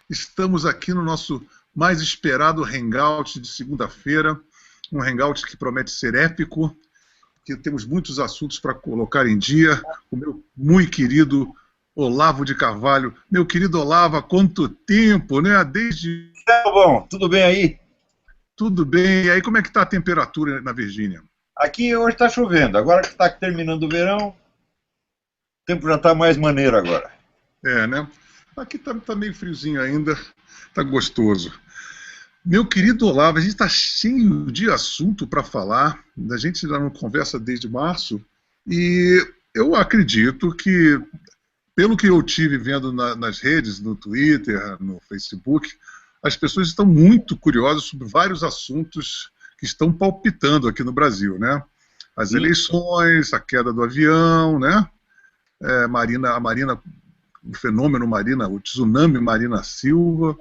Estamos aqui no nosso mais esperado hangout de segunda-feira, um hangout que promete ser épico, que temos muitos assuntos para colocar em dia. O meu muito querido Olavo de Carvalho. Meu querido Olavo, há quanto tempo, né? Desde... Bom, tudo bem aí? Tudo bem. E aí, como é que está a temperatura na Virgínia? Aqui hoje está chovendo. Agora que está terminando o verão, o tempo já está mais maneiro agora. É, né? Aqui tá meio friozinho ainda, tá gostoso. Meu querido Olavo, a gente está cheio de assunto para falar, a gente já não conversa desde março, e eu acredito que, pelo que eu tive vendo nas redes, no Twitter, no Facebook, as pessoas estão muito curiosas sobre vários assuntos que estão palpitando aqui no Brasil, né? As Sim. eleições, a queda do avião, né? A Marina, o fenômeno Marina, o tsunami Marina Silva,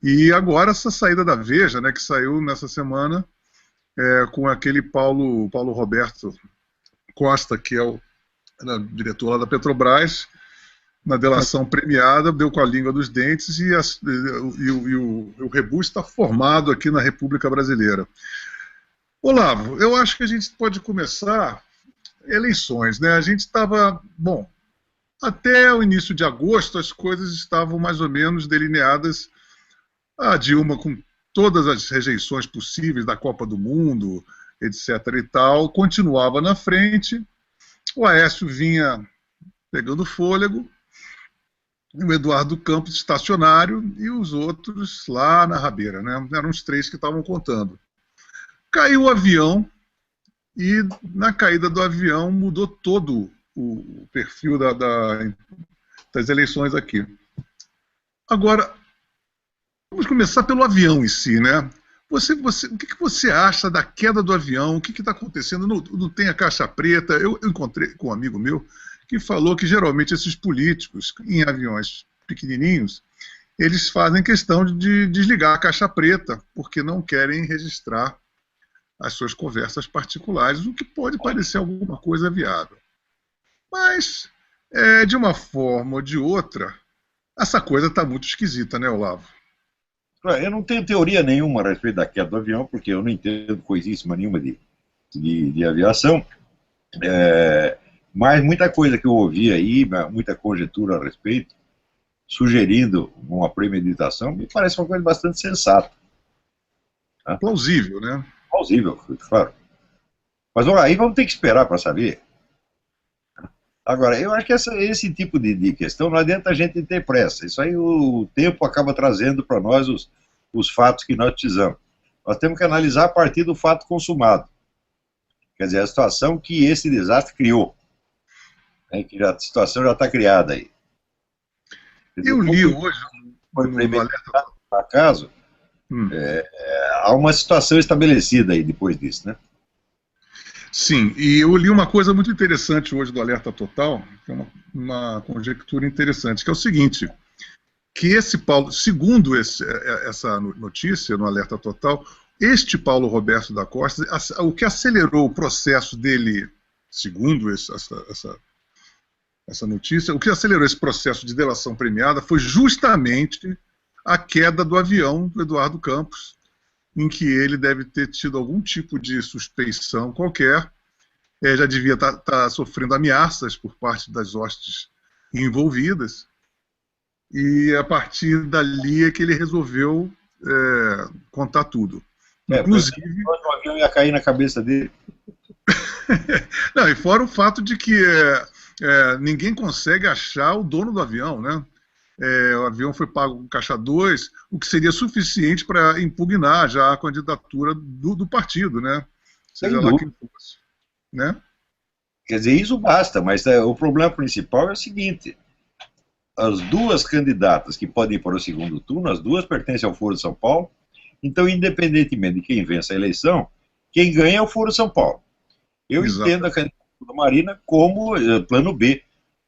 e agora essa saída da Veja, né, que saiu nessa semana, com aquele Paulo Roberto Costa, que é o diretor lá da Petrobras, na delação premiada, deu com a língua dos dentes e o rebu está formado aqui na República Brasileira. Olavo, eu acho que a gente pode começar eleições, né? A gente estava, bom, até o início de agosto as coisas estavam mais ou menos delineadas. A Dilma, com todas as rejeições possíveis da Copa do Mundo, etc. e tal, continuava na frente. O Aécio vinha pegando fôlego, o Eduardo Campos estacionário e os outros lá na rabeira, né? Eram os três que estavam contando. Caiu o avião e na caída do avião mudou todo o perfil das eleições aqui. Agora, vamos começar pelo avião em si, né? O que você acha da queda do avião? O que está acontecendo? Não tem a caixa preta? Eu encontrei com um amigo meu que falou que geralmente esses políticos em aviões pequenininhos, eles fazem questão de desligar a caixa preta porque não querem registrar as suas conversas particulares, o que pode parecer alguma coisa viável. Mas, de uma forma ou de outra, essa coisa está muito esquisita, né, Olavo? Eu não tenho teoria nenhuma a respeito da queda do avião, porque eu não entendo coisíssima nenhuma de aviação. Mas muita coisa que eu ouvi aí, muita conjectura a respeito, sugerindo uma premeditação, me parece uma coisa bastante sensata. Né? Plausível, né? Plausível, claro. Mas olha, aí vamos ter que esperar para saber. Agora, eu acho que esse tipo de questão não adianta a gente ter pressa. Isso aí o tempo acaba trazendo para nós os fatos que nós precisamos. Nós temos que analisar a partir do fato consumado. Quer dizer, a situação que esse desastre criou. Né, que a situação já está criada aí. Dizer, Eu li hoje foi no Alerta. acaso, há uma situação estabelecida aí depois disso, né? Sim, e eu li uma coisa muito interessante hoje do Alerta Total, que é uma conjectura interessante, que é o seguinte, que esse Paulo, segundo essa notícia no Alerta Total, este Paulo Roberto da Costa, o que acelerou o processo dele, segundo essa notícia, o que acelerou esse processo de delação premiada foi justamente a queda do avião do Eduardo Campos, em que ele deve ter tido algum tipo de suspeição qualquer, já devia estar sofrendo ameaças por parte das hostes envolvidas, e a partir dali é que ele resolveu contar tudo. Inclusive... O avião ia cair na cabeça dele. Não, e fora o fato de que ninguém consegue achar o dono do avião, né? O avião foi pago com caixa 2, o que seria suficiente para impugnar já a candidatura do partido, né? Seja lá quem fosse. Né? Quer dizer, isso basta, mas o problema principal é o seguinte: as duas candidatas que podem ir para o segundo turno, as duas pertencem ao Foro de São Paulo, então, independentemente de quem vença a eleição, quem ganha é o Foro de São Paulo. Eu entendo a candidatura da Marina como plano B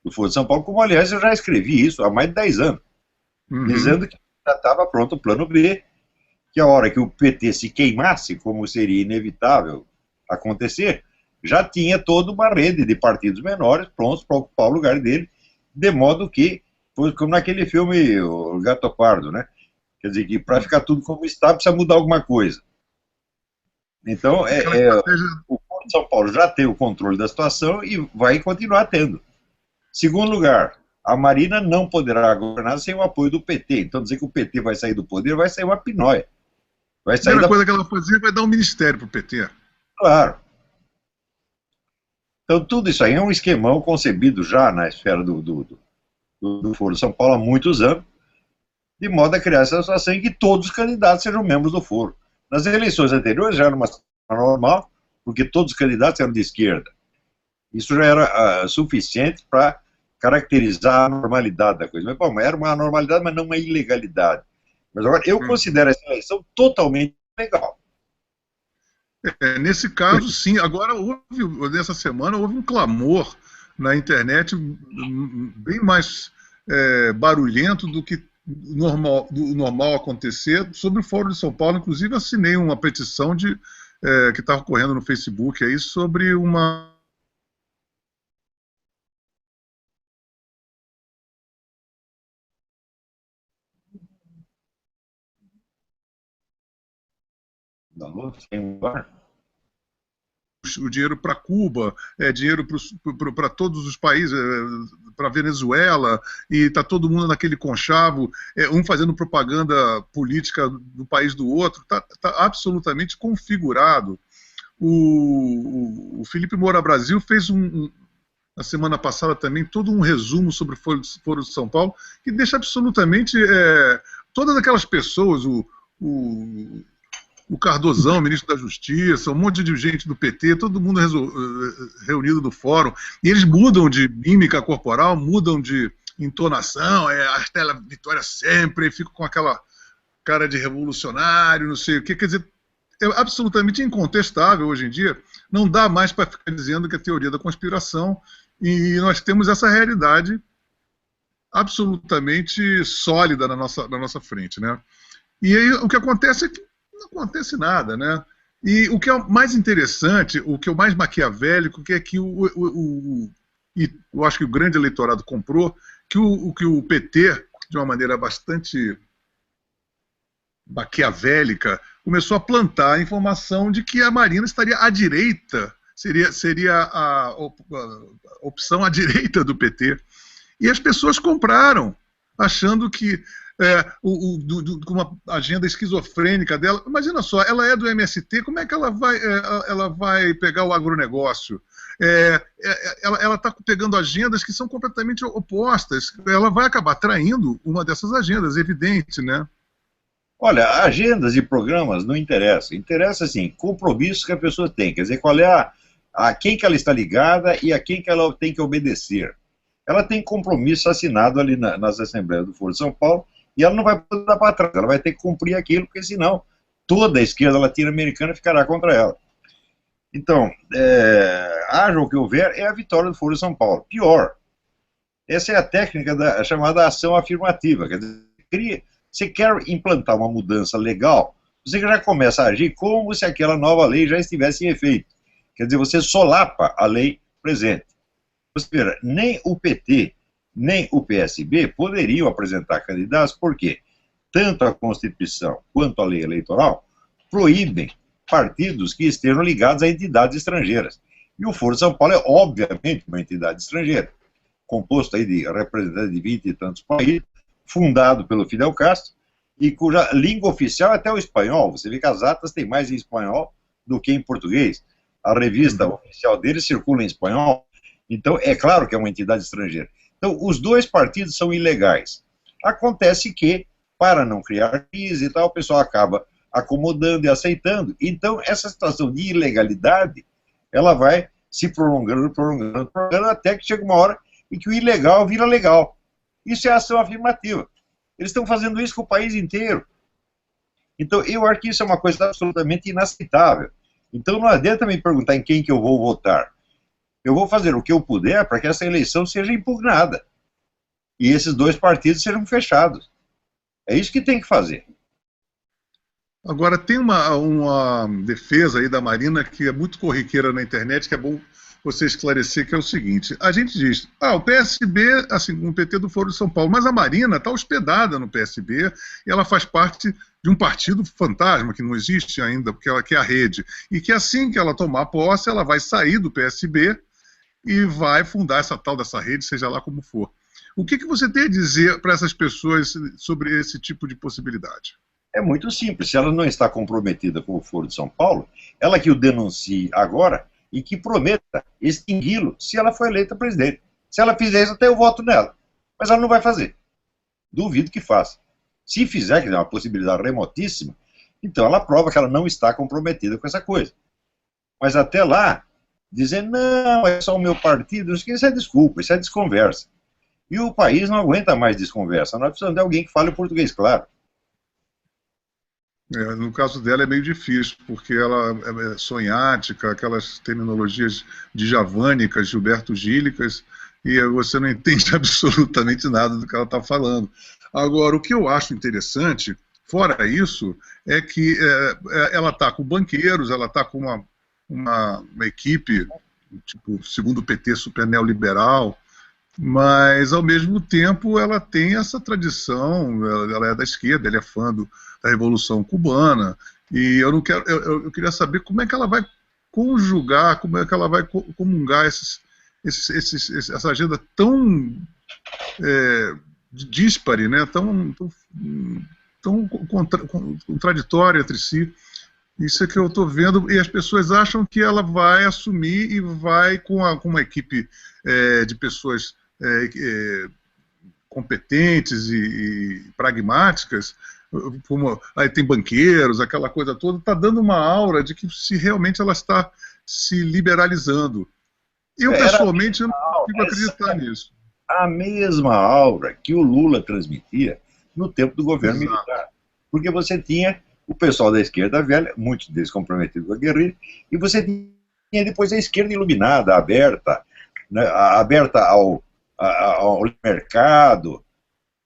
do Foro de São Paulo, como, aliás, eu já escrevi isso há mais de 10 anos, dizendo que já estava pronto o plano B, que a hora que o PT se queimasse, como seria inevitável acontecer, já tinha toda uma rede de partidos menores prontos para ocupar o lugar dele, de modo que como naquele filme O Gato Pardo, né? Quer dizer que para ficar tudo como está, precisa mudar alguma coisa. Então, Aquela estratégia. o Foro de São Paulo já tem o controle da situação e vai continuar tendo. Segundo lugar, a Marina não poderá governar sem o apoio do PT. Então, dizer que o PT vai sair do poder, vai sair uma pinóia. Vai A sair primeira coisa que ela fazia vai dar um ministério para o PT. Claro. Então, tudo isso aí é um esquemão concebido já na esfera do Foro de São Paulo há muitos anos, de modo a criar essa situação em que todos os candidatos sejam membros do Foro. Nas eleições anteriores já era uma situação normal, porque todos os candidatos eram de esquerda. Isso já era suficiente para caracterizar a normalidade da coisa. Mas, bom, era uma normalidade, mas não uma ilegalidade. Mas agora, eu considero essa eleição totalmente legal. Nesse caso, sim. Agora, nessa semana, houve um clamor na internet bem mais barulhento do que do normal acontecer sobre o Fórum de São Paulo. Inclusive, assinei uma petição que estava correndo no Facebook aí sobre uma... o dinheiro para Cuba, dinheiro para todos os países, para Venezuela, e está todo mundo naquele conchavo, um fazendo propaganda política do país do outro, está absolutamente configurado. O Felipe Moura Brasil fez na semana passada também todo um resumo sobre o Foro de São Paulo, que deixa absolutamente todas aquelas pessoas, o Cardozão, ministro da Justiça, um monte de gente do PT, todo mundo reunido no fórum, e eles mudam de mímica corporal, mudam de entonação, Artela Vitória sempre, ficam com aquela cara de revolucionário, não sei o que, quer dizer, é absolutamente incontestável hoje em dia, não dá mais para ficar dizendo que é teoria da conspiração, e nós temos essa realidade absolutamente sólida na nossa frente, né? E aí o que acontece é que não acontece nada, né? E o que é mais interessante, o que é o mais maquiavélico, que é que e eu acho que o grande eleitorado comprou, que o PT, de uma maneira bastante maquiavélica, começou a plantar a informação de que a Marina estaria à direita, seria a opção à direita do PT. E as pessoas compraram, achando que com uma agenda esquizofrênica dela. Imagina só, ela é do MST, como é que ela vai pegar o agronegócio? Ela está pegando agendas que são completamente opostas. Ela vai acabar traindo uma dessas agendas, evidente, né? Olha, agendas e programas não interessam. Interessa, assim, compromissos que a pessoa tem. Quer dizer, qual é a quem que ela está ligada e a quem que ela tem que obedecer. Ela tem compromisso assinado ali nas Assembleias do Foro de São Paulo, e ela não vai poder dar para trás, ela vai ter que cumprir aquilo, porque senão toda a esquerda latino-americana ficará contra ela. Então, haja o que houver, é a vitória do Foro de São Paulo. Pior, essa é a técnica chamada ação afirmativa. Quer dizer, você quer implantar uma mudança legal, você já começa a agir como se aquela nova lei já estivesse em efeito. Quer dizer, você solapa a lei presente. Você vê, nem o PT, nem o PSB poderiam apresentar candidatos, porque tanto a Constituição quanto a lei eleitoral proíbem partidos que estejam ligados a entidades estrangeiras. E o Foro de São Paulo é, obviamente, uma entidade estrangeira, composto aí de representantes de 20 e tantos países, fundado pelo Fidel Castro, e cuja língua oficial é até o espanhol. Você vê que as atas têm mais em espanhol do que em português. A revista oficial deles circula em espanhol. Então, é claro que é uma entidade estrangeira. Então, os dois partidos são ilegais. Acontece que, para não criar crise e tal, o pessoal acaba acomodando e aceitando. Então, essa situação de ilegalidade, ela vai se prolongando, até que chega uma hora em que o ilegal vira legal. Isso é ação afirmativa. Eles estão fazendo isso com o país inteiro. Então, eu acho que isso é uma coisa absolutamente inaceitável. Então, não adianta me perguntar em quem que eu vou votar. Eu vou fazer o que eu puder para que essa eleição seja impugnada. E esses dois partidos sejam fechados. É isso que tem que fazer. Agora, tem uma defesa aí da Marina que é muito corriqueira na internet, que é bom você esclarecer, que é o seguinte: a gente diz, o PSB, assim, o PT do Foro de São Paulo, mas a Marina está hospedada no PSB e ela faz parte de um partido fantasma que não existe ainda, porque ela quer a rede, e que assim que ela tomar posse, ela vai sair do PSB e vai fundar essa tal dessa rede, seja lá como for. O que você tem a dizer para essas pessoas sobre esse tipo de possibilidade? É muito simples. Se ela não está comprometida com o Foro de São Paulo, ela que o denuncie agora e que prometa extingui-lo se ela for eleita presidente. Se ela fizer isso, até eu voto nela. Mas ela não vai fazer. Duvido que faça. Se fizer, que é uma possibilidade remotíssima, então ela prova que ela não está comprometida com essa coisa. Mas até lá, dizer, não, é só o meu partido, isso é desculpa, isso é desconversa. E o país não aguenta mais desconversa. Nós precisamos de alguém que fale o português claro. No caso dela é meio difícil, porque ela é sonhática, aquelas terminologias djavânicas, gilberto-gílicas, e você não entende absolutamente nada do que ela está falando. Agora, o que eu acho interessante, fora isso, é que ela está com banqueiros, ela está com uma equipe, tipo, segundo o PT, super neoliberal, mas, ao mesmo tempo, ela tem essa tradição, ela é da esquerda, ela é fã da Revolução Cubana, e eu não quero, eu queria saber como é que ela vai conjugar, como é que ela vai comungar essa agenda tão díspare, né, tão contraditória entre si. Isso é que eu estou vendo, e as pessoas acham que ela vai assumir e vai, com uma equipe de pessoas competentes e pragmáticas, como aí tem banqueiros, aquela coisa toda, está dando uma aura de que se realmente ela está se liberalizando. Eu, pessoalmente, não consigo acreditar nisso. A mesma aura que o Lula transmitia no tempo do governo militar. Porque você tinha o pessoal da esquerda velha, muitos deles comprometidos com a guerrilha, e você tinha depois a esquerda iluminada, aberta, né, aberta ao mercado,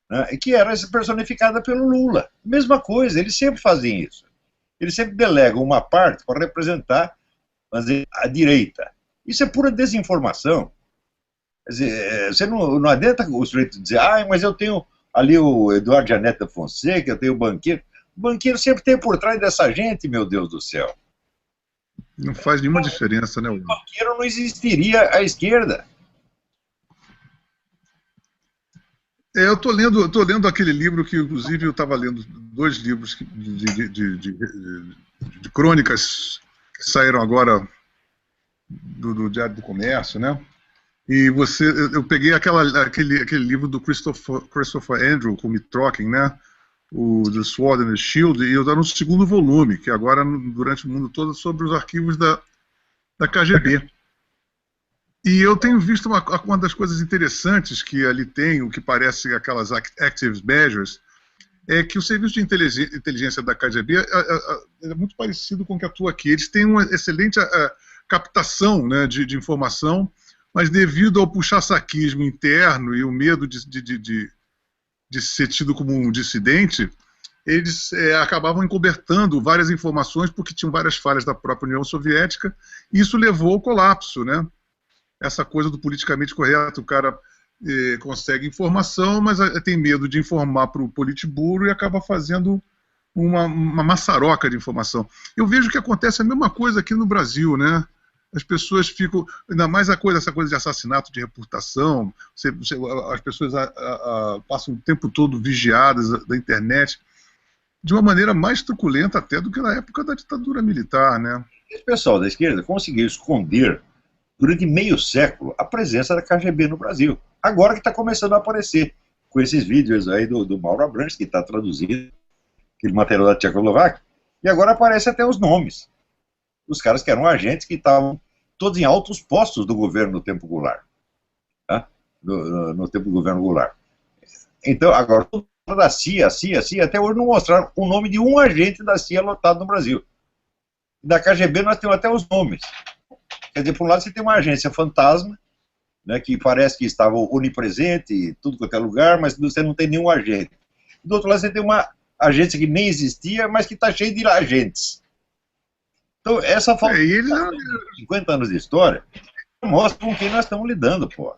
né, que era personificada pelo Lula. Mesma coisa, eles sempre fazem isso. Eles sempre delegam uma parte para representar, vamos dizer, a direita. Isso é pura desinformação. Quer dizer, você não adianta o sujeito dizer, mas eu tenho ali o Eduardo Janete da Fonseca, eu tenho o banqueiro. O banqueiro sempre tem por trás dessa gente, meu Deus do céu. Não faz nenhuma diferença, né? O banqueiro não existiria à esquerda. Eu estou lendo aquele livro que, inclusive, eu estava lendo 2 livros de crônicas que saíram agora do Diário do Comércio, né? E eu peguei aquele livro do Christopher Andrew, com o Mitrokin, né? O The Sword and the Shield, e eu estou no 2º volume, que agora, durante o mundo todo, sobre os arquivos da KGB. E eu tenho visto uma das coisas interessantes que ali tem, o que parece aquelas active measures, é que o serviço de inteligência da KGB é muito parecido com o que atua aqui. Eles têm uma excelente captação, né, de informação, mas devido ao puxa-saquismo interno e o medo de ser tido como um dissidente, eles acabavam encobertando várias informações porque tinham várias falhas da própria União Soviética, e isso levou ao colapso, né? Essa coisa do politicamente correto, o cara consegue informação, mas tem medo de informar para o Politburo e acaba fazendo uma maçaroca de informação. Eu vejo que acontece a mesma coisa aqui no Brasil, né? As pessoas ficam, ainda mais essa coisa de assassinato de reputação, as pessoas passam o tempo todo vigiadas da internet, de uma maneira mais truculenta até do que na época da ditadura militar, né? Esse pessoal da esquerda conseguiu esconder durante meio século a presença da KGB no Brasil. Agora que está começando a aparecer, com esses vídeos aí do Mauro Abrantes, que está traduzindo aquele material da Tchecoslováquia, e agora aparecem até os nomes. Os caras que eram agentes que estavam todos em altos postos do governo no tempo Goulart. Tá? No tempo do governo Goulart. Então, agora, da CIA, até hoje não mostraram o nome de um agente da CIA lotado no Brasil. Da KGB nós temos até os nomes. Quer dizer, por um lado você tem uma agência fantasma, né, que parece que estava onipresente em tudo quanto é lugar, mas você não tem nenhum agente. Do outro lado você tem uma agência que nem existia, mas que está cheia de agentes. Então, essa falta de 50 anos de história mostra com quem nós estamos lidando, pô.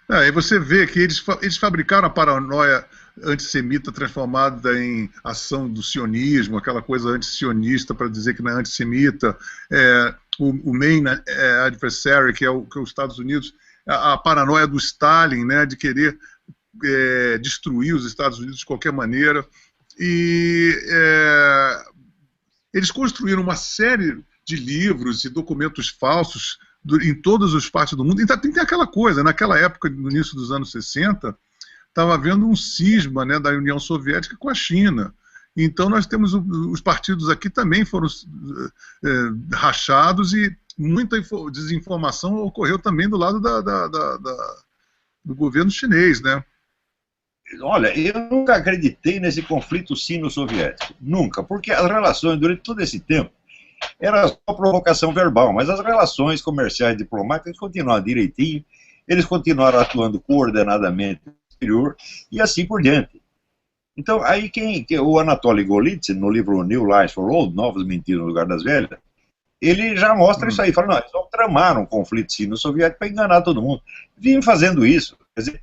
Aí você vê que eles fabricaram a paranoia antissemita transformada em ação do sionismo, aquela coisa antisionista para dizer que não é antissemita, o main adversary, que é os Estados Unidos, a paranoia do Stalin, né, de querer destruir os Estados Unidos de qualquer maneira, e eles construíram uma série de livros e documentos falsos em todas as partes do mundo. Então tem aquela coisa, naquela época, no início dos anos 60, estava havendo um cisma, né, da União Soviética com a China. Então nós temos os partidos aqui também foram rachados e muita desinformação ocorreu também do lado do governo chinês, né? Olha, eu nunca acreditei nesse conflito sino-soviético, nunca, porque as relações durante todo esse tempo era só provocação verbal, mas as relações comerciais e diplomáticas continuaram direitinho, eles continuaram atuando coordenadamente no exterior e assim por diante. Então, aí o Anatoly Golitsyn, no livro New Lies for Old, Novas Mentiras no Lugar das Velhas, ele já mostra isso aí, fala, não, eles vão tramar um conflito sino-soviético para enganar todo mundo. Vêm fazendo isso, quer dizer,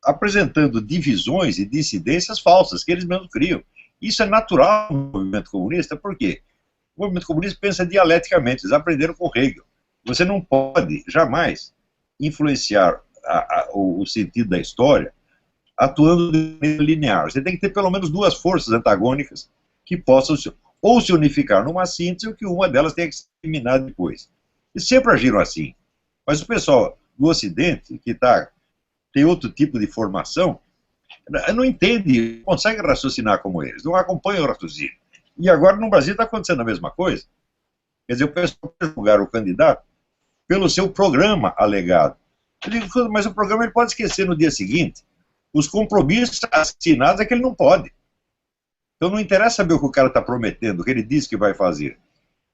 apresentando divisões e dissidências falsas que eles mesmos criam. Isso é natural no movimento comunista, por quê? O movimento comunista pensa dialeticamente, eles aprenderam com Hegel. Você não pode jamais influenciar o sentido da história atuando de maneira linear. Você tem que ter pelo menos duas forças antagônicas que possam ou se unificar numa síntese ou que uma delas tenha que ser eliminada depois. E sempre agiram assim. Mas o pessoal do Ocidente, que tem outro tipo de formação, não entende, não consegue raciocinar como eles, não acompanha o raciocínio. E agora no Brasil está acontecendo a mesma coisa. Quer dizer, o pessoal pode julgar o candidato pelo seu programa alegado. Eu digo, mas o programa ele pode esquecer no dia seguinte. Os compromissos assinados é que ele não pode. Então não interessa saber o que o cara está prometendo, o que ele diz que vai fazer.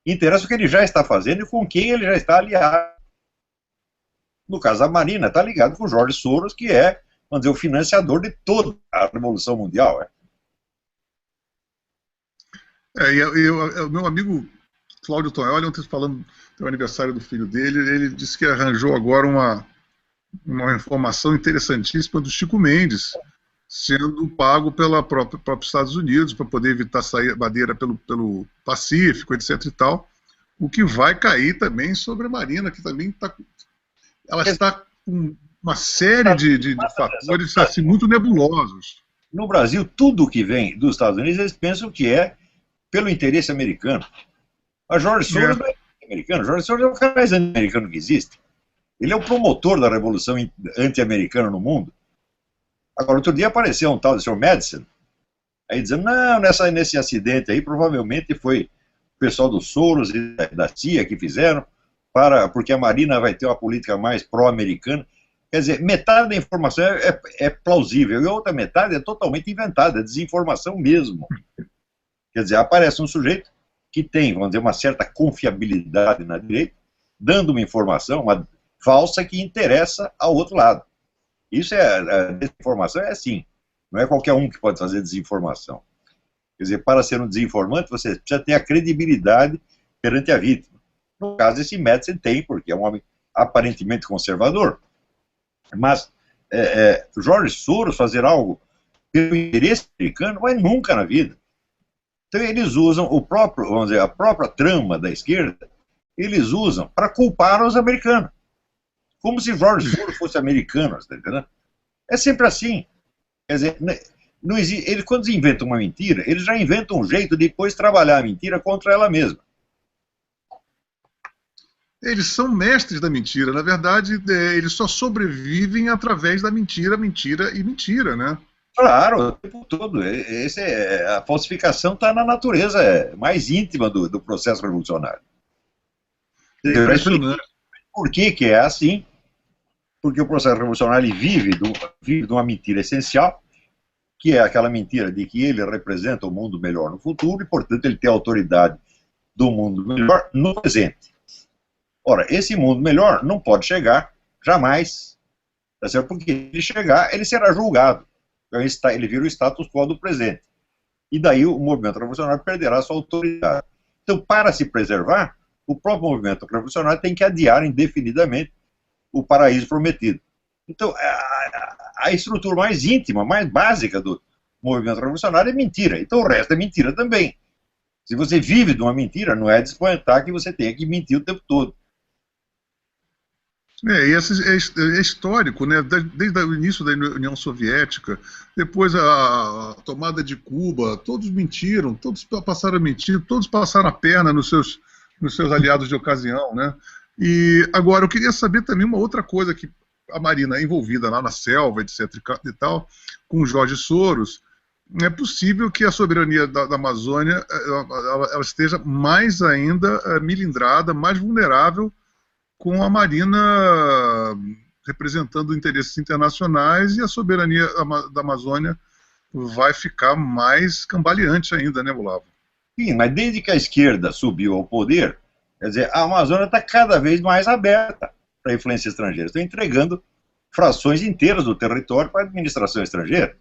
Interessa o que ele já está fazendo e com quem ele já está aliado. No caso da Marina, está ligado com o Jorge Soros, que é, vamos dizer, o financiador de toda a Revolução Mundial. O meu amigo Cláudio Tonholi, ontem falando do aniversário do filho dele, ele disse que arranjou agora uma informação interessantíssima do Chico Mendes, sendo pago pela próprios Estados Unidos, para poder evitar sair bandeira pelo Pacífico, etc. e tal, o que vai cair também sobre a Marina, que também ela está com uma série de fatores assim, muito nebulosos. No Brasil, tudo que vem dos Estados Unidos, eles pensam que é pelo interesse americano. A Jorge Soros não é americano. Jorge Soros é o cara mais anti-americano que existe. Ele é o promotor da revolução anti-americana no mundo. Agora, outro dia apareceu um tal de Sr. Madison, aí dizendo, não, nesse acidente aí, provavelmente foi o pessoal do Soros e da CIA que fizeram, porque a Marina vai ter uma política mais pró-americana. Quer dizer, metade da informação é plausível, e a outra metade é totalmente inventada, é desinformação mesmo. Quer dizer, aparece um sujeito que tem, vamos dizer, uma certa confiabilidade na direita, dando uma informação falsa que interessa ao outro lado. Isso a desinformação é assim. Não é qualquer um que pode fazer desinformação. Quer dizer, para ser um desinformante, você precisa ter a credibilidade perante a vítima. No caso, esse Madison tem, porque é um homem aparentemente conservador. Mas Jorge Soros fazer algo pelo interesse americano não é nunca na vida. Então eles usam vamos dizer, a própria trama da esquerda, eles usam para culpar os americanos. Como se Jorge Soros fosse americano, tá entendendo? É sempre assim. Quer dizer, não existe, eles, quando inventam uma mentira, eles já inventam um jeito de depois trabalhar a mentira contra ela mesma. Eles são mestres da mentira. Na verdade, eles só sobrevivem através da mentira, mentira e mentira, né? Claro, o tempo todo. A falsificação está na natureza mais íntima do processo revolucionário. Por que é assim? Porque o processo revolucionário vive de uma mentira essencial, que é aquela mentira de que ele representa o mundo melhor no futuro e, portanto, ele tem a autoridade do mundo melhor no presente. Ora, esse mundo melhor não pode chegar jamais, tá certo? Porque se ele chegar, ele será julgado. Então, ele vira o status quo do presente. E daí o movimento revolucionário perderá sua autoridade. Então, para se preservar, o próprio movimento revolucionário tem que adiar indefinidamente o paraíso prometido. Então, a estrutura mais íntima, mais básica do movimento revolucionário é mentira. Então, o resto é mentira também. Se você vive de uma mentira, não é de espantar que você tenha que mentir o tempo todo. E é histórico, né? Desde o início da União Soviética, depois a tomada de Cuba, todos mentiram, todos passaram a mentir, todos passaram a perna nos seus aliados de ocasião, né? E agora eu queria saber também uma outra coisa que a Marina envolvida lá na selva, etc. e tal, com o Jorge Soros. É possível que a soberania da Amazônia ela esteja mais ainda milindrada, mais vulnerável, com a Marina representando interesses internacionais, e a soberania da Amazônia vai ficar mais cambaleante ainda, né, Olavo? Sim, mas desde que a esquerda subiu ao poder, quer dizer, a Amazônia está cada vez mais aberta para a influência estrangeira. Estão entregando frações inteiras do território para a administração estrangeira.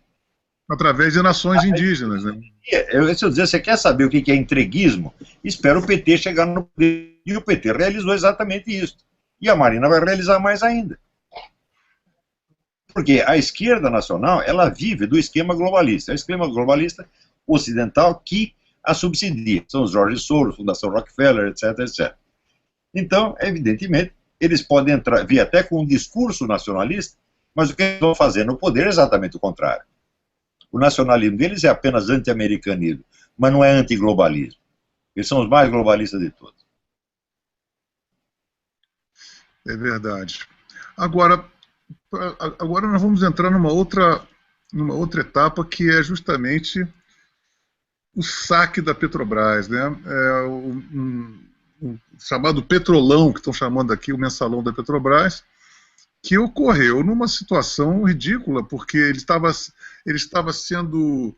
Através de nações indígenas, né? Se eu dizer, você quer saber o que é entreguismo? Espera o PT chegar no poder. E o PT realizou exatamente isso. E a Marina vai realizar mais ainda. Porque a esquerda nacional, ela vive do esquema globalista. É o esquema globalista ocidental que a subsidia. São os Jorge Soros, Fundação Rockefeller, etc, etc. Então, evidentemente, eles podem vir até com um discurso nacionalista, mas o que eles vão fazer no poder é exatamente o contrário. O nacionalismo deles é apenas anti-americanismo, mas não é anti-globalismo. Eles são os mais globalistas de todos. É verdade. Agora nós vamos entrar numa outra etapa, que é justamente o saque da Petrobras, né? O chamado Petrolão, que estão chamando aqui, o mensalão da Petrobras, que ocorreu numa situação ridícula, porque ele estava sendo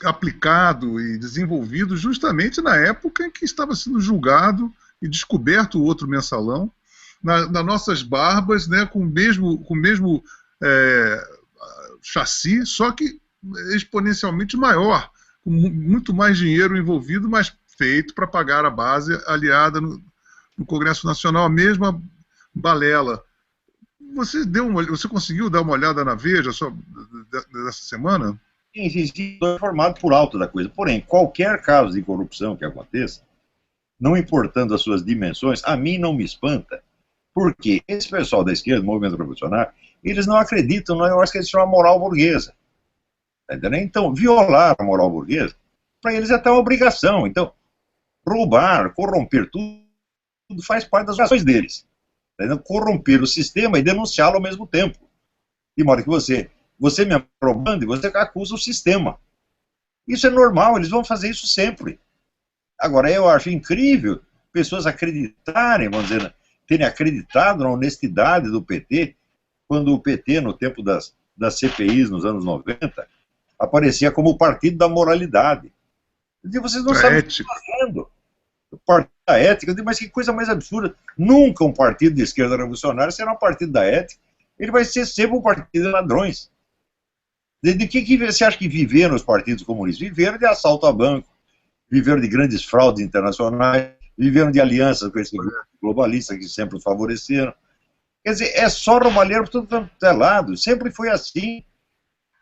aplicado e desenvolvido justamente na época em que estava sendo julgado e descoberto o outro mensalão, nas nossas barbas, né, com o mesmo chassi, só que exponencialmente maior, com muito mais dinheiro envolvido, mas feito para pagar a base aliada no Congresso Nacional, a mesma balela. Você conseguiu dar uma olhada na Veja dessa semana? Sim, estou informado por alto da coisa. Porém, qualquer caso de corrupção que aconteça, não importando as suas dimensões, a mim não me espanta, porque esse pessoal da esquerda, do movimento revolucionário, eles não acreditam, eu acho que eles chamam a moral burguesa. Tá entendendo? Então, violar a moral burguesa, para eles é até uma obrigação. Então, roubar, corromper, tudo faz parte das ações deles. Tá entendendo? Corromper o sistema e denunciá-lo ao mesmo tempo. De modo que você me roubando e você acusa o sistema. Isso é normal, eles vão fazer isso sempre. Agora, eu acho incrível pessoas acreditarem, vamos dizer, terem acreditado na honestidade do PT, quando o PT, no tempo das CPIs, nos anos 90, aparecia como o partido da moralidade. Eu digo, vocês não sabem o que estão fazendo. O partido da ética, eu digo, mas que coisa mais absurda. Nunca um partido de esquerda revolucionária será um partido da ética. Ele vai ser sempre um partido de ladrões. De que você acha que viveram os partidos comunistas? Viveram de assalto a banco, viveram de grandes fraudes internacionais, viveram de alianças com esses globalistas que sempre os favoreceram. Quer dizer, é só roubalheiro por todo quanto é lado. Sempre foi assim.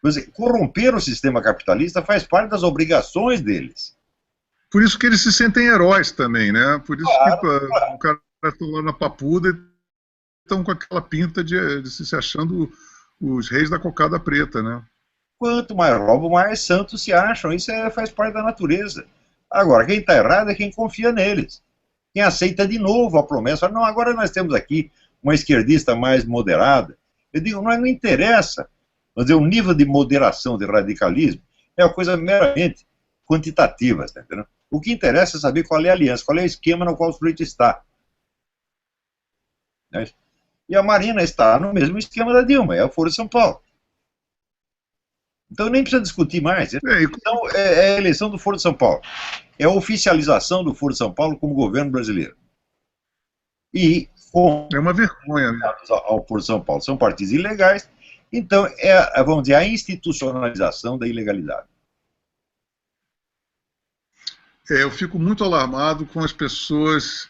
Quer dizer, corromper o sistema capitalista faz parte das obrigações deles. Por isso que eles se sentem heróis também, né? Por isso que o cara está lá na papuda e estão com aquela pinta de se achando os reis da cocada preta, né? Quanto mais roubam, mais santos se acham. Isso faz parte da natureza. Agora, quem está errado é quem confia neles. Quem aceita de novo a promessa. Não, agora nós temos aqui uma esquerdista mais moderada. Eu digo, mas não interessa. Mas o nível de moderação, de radicalismo, é uma coisa meramente quantitativa. Tá entendendo? O que interessa é saber qual é a aliança, qual é o esquema no qual o sujeito está. E a Marina está no mesmo esquema da Dilma, é a Folha de São Paulo. Então nem precisa discutir mais. Então é a eleição do Foro de São Paulo. É a oficialização do Foro de São Paulo como governo brasileiro. E é uma vergonha, né? Ao Foro de São Paulo são partidos ilegais. Então vamos dizer, a institucionalização da ilegalidade. Eu fico muito alarmado com as pessoas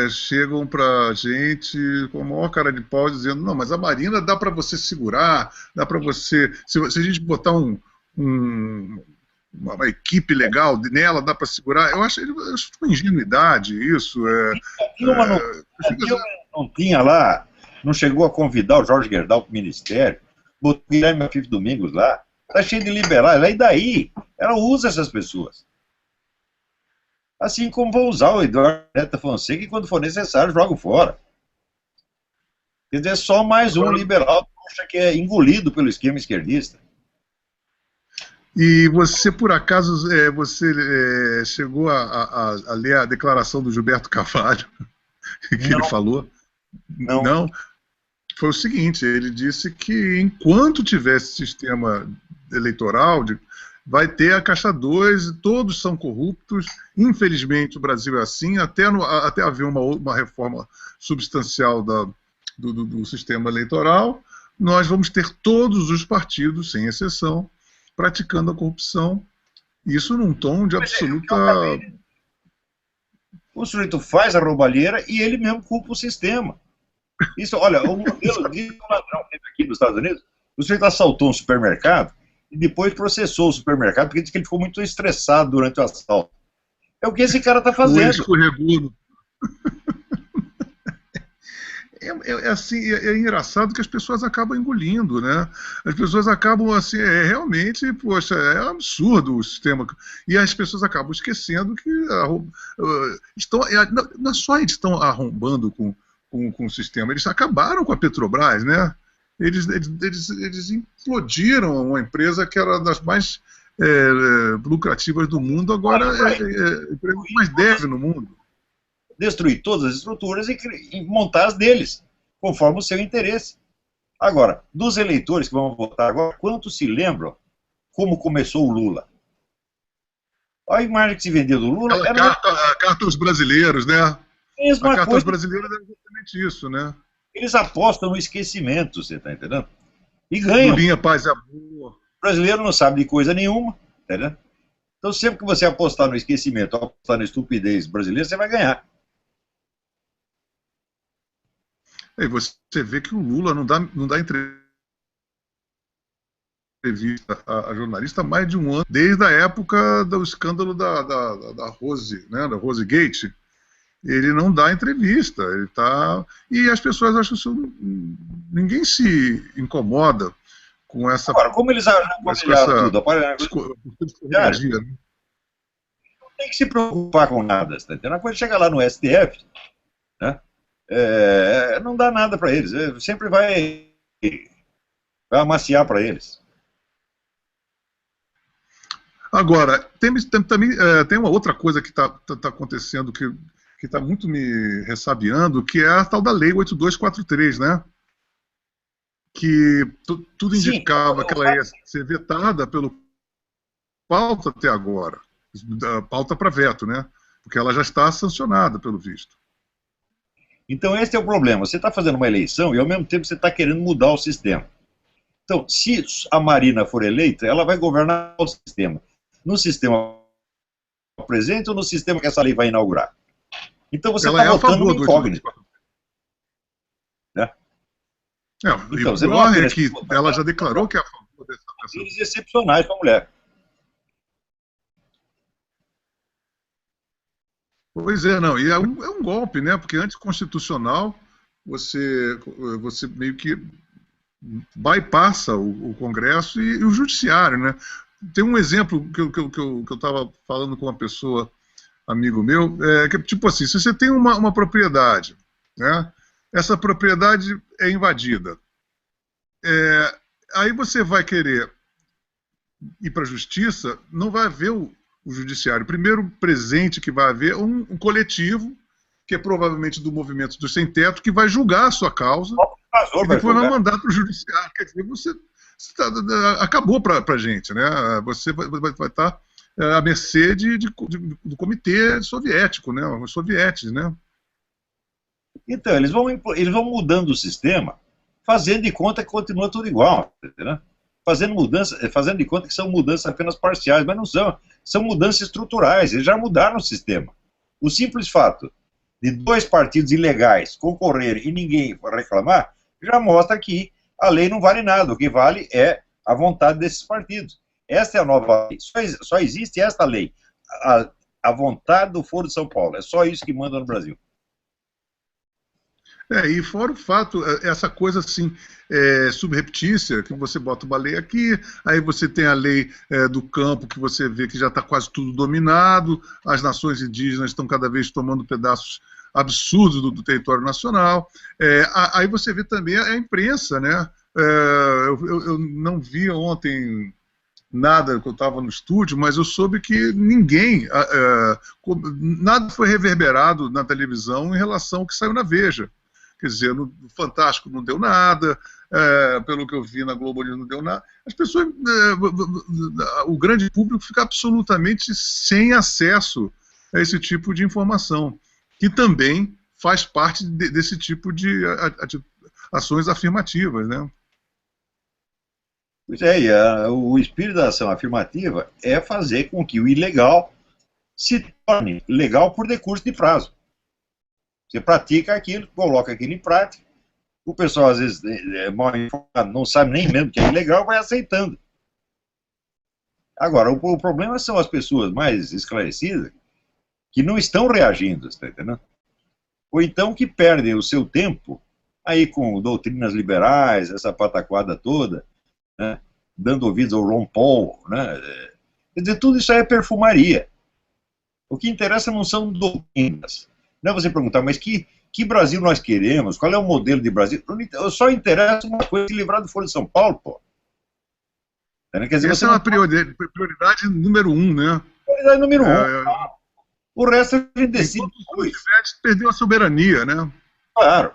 chegam para a gente com a maior cara de pau dizendo, não, mas a Marina dá para você segurar, dá para você, se a gente botar uma equipe legal nela, dá para segurar. Eu acho uma ingenuidade isso. Não tinha lá, não chegou a convidar o Jorge Gerdau para o ministério, botou o Guilherme Afif Domingos lá, está cheio de liberais, e daí? Ela usa essas pessoas. Assim como vão usar o Eduardo Neta Fonseca e quando for necessário jogam fora. Quer dizer, é só mais um liberal que é engolido pelo esquema esquerdista. E você, por acaso, você chegou a ler a declaração do Gilberto Carvalho, que ele falou? Não? Foi o seguinte, ele disse que enquanto tivesse sistema eleitoral, vai ter a Caixa 2, todos são corruptos, infelizmente o Brasil é assim, até haver uma reforma substancial do sistema eleitoral, nós vamos ter todos os partidos, sem exceção, praticando a corrupção, isso num tom de absoluta... O sujeito faz a roubalheira e ele mesmo culpa o sistema. Isso, olha, o modelo de ladrão aqui nos Estados Unidos, o sujeito assaltou um supermercado e depois processou o supermercado porque disse que ele ficou muito estressado durante o assalto. É o que esse cara está fazendo. Escorregou. É engraçado que as pessoas acabam engolindo, né? As pessoas acabam assim, realmente, poxa, é absurdo o sistema. E as pessoas acabam esquecendo que não é só eles estão arrombando com o sistema, eles acabaram com a Petrobras, né? Eles implodiram uma empresa que era das mais lucrativas do mundo, agora é a empresa que mais deve no mundo. Destruir todas as estruturas e montar as deles, conforme o seu interesse. Agora, dos eleitores que vão votar agora, quantos se lembram como começou o Lula? A imagem que se vendia do Lula era... A carta aos brasileiros, né? A carta aos brasileiros é exatamente isso, né? Eles apostam no esquecimento, você está entendendo? E ganham. Lulinha, paz e amor. O brasileiro não sabe de coisa nenhuma, entendeu? Então, sempre que você apostar no esquecimento, apostar na estupidez brasileira, você vai ganhar. E você vê que o Lula não dá entrevista a jornalista há mais de um ano, desde a época do escândalo da Rose, né, da Rose Gate. Ele não dá entrevista, ele tá... E as pessoas acham isso... Ninguém se incomoda com essa... Agora, como eles apoiaram tudo, energia, né? Não tem que se preocupar com nada, tá entendendo? Quando chega lá no STF, né? Não dá nada para eles, sempre vai amaciar para eles. Agora, também tem uma outra coisa que está acontecendo que está muito me ressabiando, que é a tal da Lei 8243, né? Que tudo indicava que ela ia ser vetada pelo pauta até agora, pauta para veto, né? Porque ela já está sancionada, pelo visto. Então esse é o problema, você está fazendo uma eleição e ao mesmo tempo você está querendo mudar o sistema. Então, se a Marina for eleita, ela vai governar o sistema. No sistema presente ou no sistema que essa lei vai inaugurar? Então você está votando no incógnito. Né? Então, o pior é que ela já declarou que é a favor dessa excepcionais para a mulher. Pois é, não, e é um golpe, né? Porque anticonstitucional você meio que bypassa o Congresso e o Judiciário, né? Tem um exemplo que eu estava falando com uma pessoa, amigo meu, que tipo assim, se você tem uma propriedade, né? Essa propriedade é invadida. Aí você vai querer ir para a Justiça, não vai haver o Judiciário. Primeiro presente que vai haver um coletivo, que é provavelmente do movimento do sem-teto, que vai julgar a sua causa e depois vai mandar para o Judiciário. Quer dizer, acabou para a gente, né? Você vai estar à mercê do comitê soviético, né? Os sovietes, né? Então, eles vão mudando o sistema, fazendo de conta que continua tudo igual, entendeu? fazendo de conta que são mudanças apenas parciais, mas não são. São mudanças estruturais, eles já mudaram o sistema. O simples fato de 2 partidos ilegais concorrerem e ninguém reclamar, já mostra que a lei não vale nada. O que vale é a vontade desses partidos. Esta é a nova lei. Só existe esta lei. A vontade do Foro de São Paulo. É só isso que manda no Brasil. E fora o fato, essa coisa assim, subreptícia, que você bota uma lei aqui, aí você tem a lei do campo, que você vê que já está quase tudo dominado, as nações indígenas estão cada vez tomando pedaços absurdos do território nacional, aí você vê também a imprensa, né? Eu não vi ontem nada, que eu estava no estúdio, mas eu soube que nada foi reverberado na televisão em relação ao que saiu na Veja. Quer dizer, no Fantástico não deu nada, pelo que eu vi na Globo News não deu nada. As pessoas, o grande público fica absolutamente sem acesso a esse tipo de informação, que também faz parte desse tipo de ações afirmativas, né? Pois é, o espírito da ação afirmativa é fazer com que o ilegal se torne legal por decurso de prazo. Você pratica aquilo, coloca aquilo em prática, o pessoal às vezes é mal informado, não sabe nem mesmo que é ilegal, vai aceitando. Agora, o problema são as pessoas mais esclarecidas que não estão reagindo, está entendendo? Ou então que perdem o seu tempo aí com doutrinas liberais, essa pataquada toda, né, dando ouvidos ao Ron Paul, né? Quer dizer, tudo isso aí é perfumaria. O que interessa não são doutrinas. Não é você perguntar, mas que Brasil nós queremos? Qual é o modelo de Brasil? Só interessa uma coisa, se livrar do Foro de São Paulo, pô. Quer dizer, essa é uma prioridade número 1, né? Prioridade número 1. O resto a gente decide. Enquanto perdeu a soberania, né? Claro.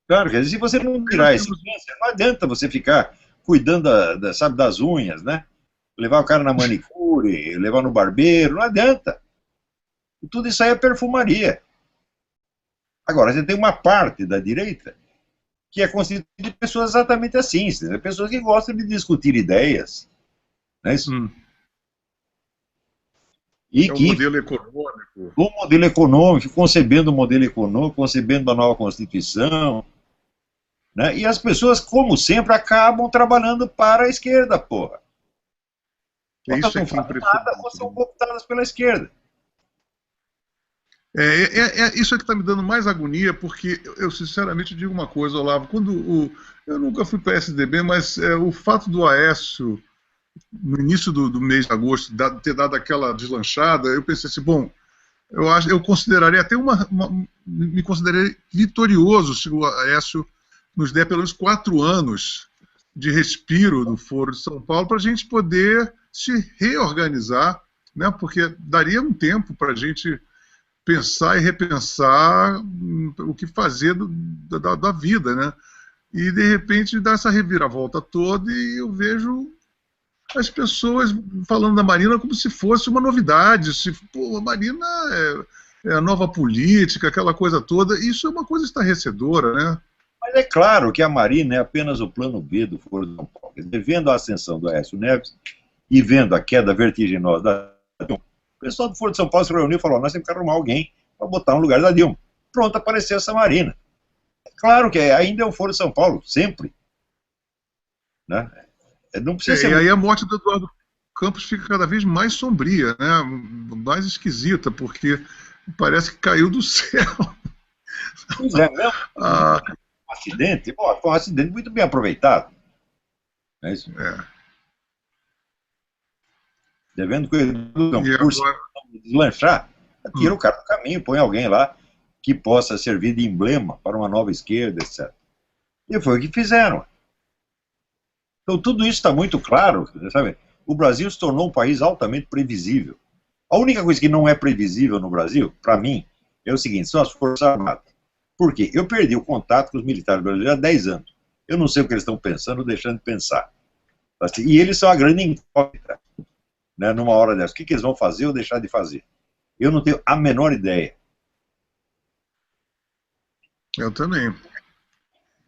Claro, quer dizer, se você não tirar esse câncer, não adianta você ficar cuidando sabe, das unhas, né? Levar o cara na manicure, levar no barbeiro, não adianta. Tudo isso aí é perfumaria. Agora, você tem uma parte da direita que é constituída de pessoas exatamente assim, pessoas que gostam de discutir ideias. Não é isso? E o modelo econômico. O modelo econômico, concebendo o modelo econômico, concebendo a nova Constituição. Né? E as pessoas, como sempre, acabam trabalhando para a esquerda, porra. Isso é que nada, ou são cooptadas pela esquerda. Isso é que está me dando mais agonia, porque eu sinceramente digo uma coisa, Olavo, eu nunca fui PSDB, mas o fato do Aécio, no início do mês de agosto, ter dado aquela deslanchada, eu pensei assim, bom, eu consideraria até me consideraria vitorioso se o Aécio nos der pelo menos 4 anos de respiro do Foro de São Paulo para a gente poder se reorganizar, né, porque daria um tempo para a gente pensar e repensar o que fazer da vida, né? E de repente dá essa reviravolta toda e eu vejo as pessoas falando da Marina como se fosse uma novidade, pô, a Marina é a nova política, aquela coisa toda. Isso é uma coisa estarrecedora, né? Mas é claro que a Marina é apenas o plano B do Foro de São Paulo. Vendo a ascensão do Aécio Neves e vendo a queda vertiginosa da Dilma, o pessoal do Foro de São Paulo se reuniu e falou, nós temos que arrumar alguém para botar no lugar da Dilma. Pronto, apareceu essa Marina. Claro que ainda é o Foro de São Paulo, sempre. Né? Não precisa ser... E aí a morte do Eduardo Campos fica cada vez mais sombria, né? Mais esquisita, porque parece que caiu do céu. Pois é, mesmo. Um acidente, foi um acidente muito bem aproveitado. É isso? Devendo que o Eduardo Campos deslanchar, tira o cara do caminho, põe alguém lá que possa servir de emblema para uma nova esquerda, etc. E foi o que fizeram. Então tudo isso está muito claro, sabe? O Brasil se tornou um país altamente previsível. A única coisa que não é previsível no Brasil, para mim, é o seguinte, são as Forças Armadas. Por quê? Eu perdi o contato com os militares brasileiros há 10 anos. Eu não sei o que eles estão pensando ou deixando de pensar. E eles são a grande incógnita, né, numa hora dessa. O que eles vão fazer ou deixar de fazer? Eu não tenho a menor ideia. Eu também.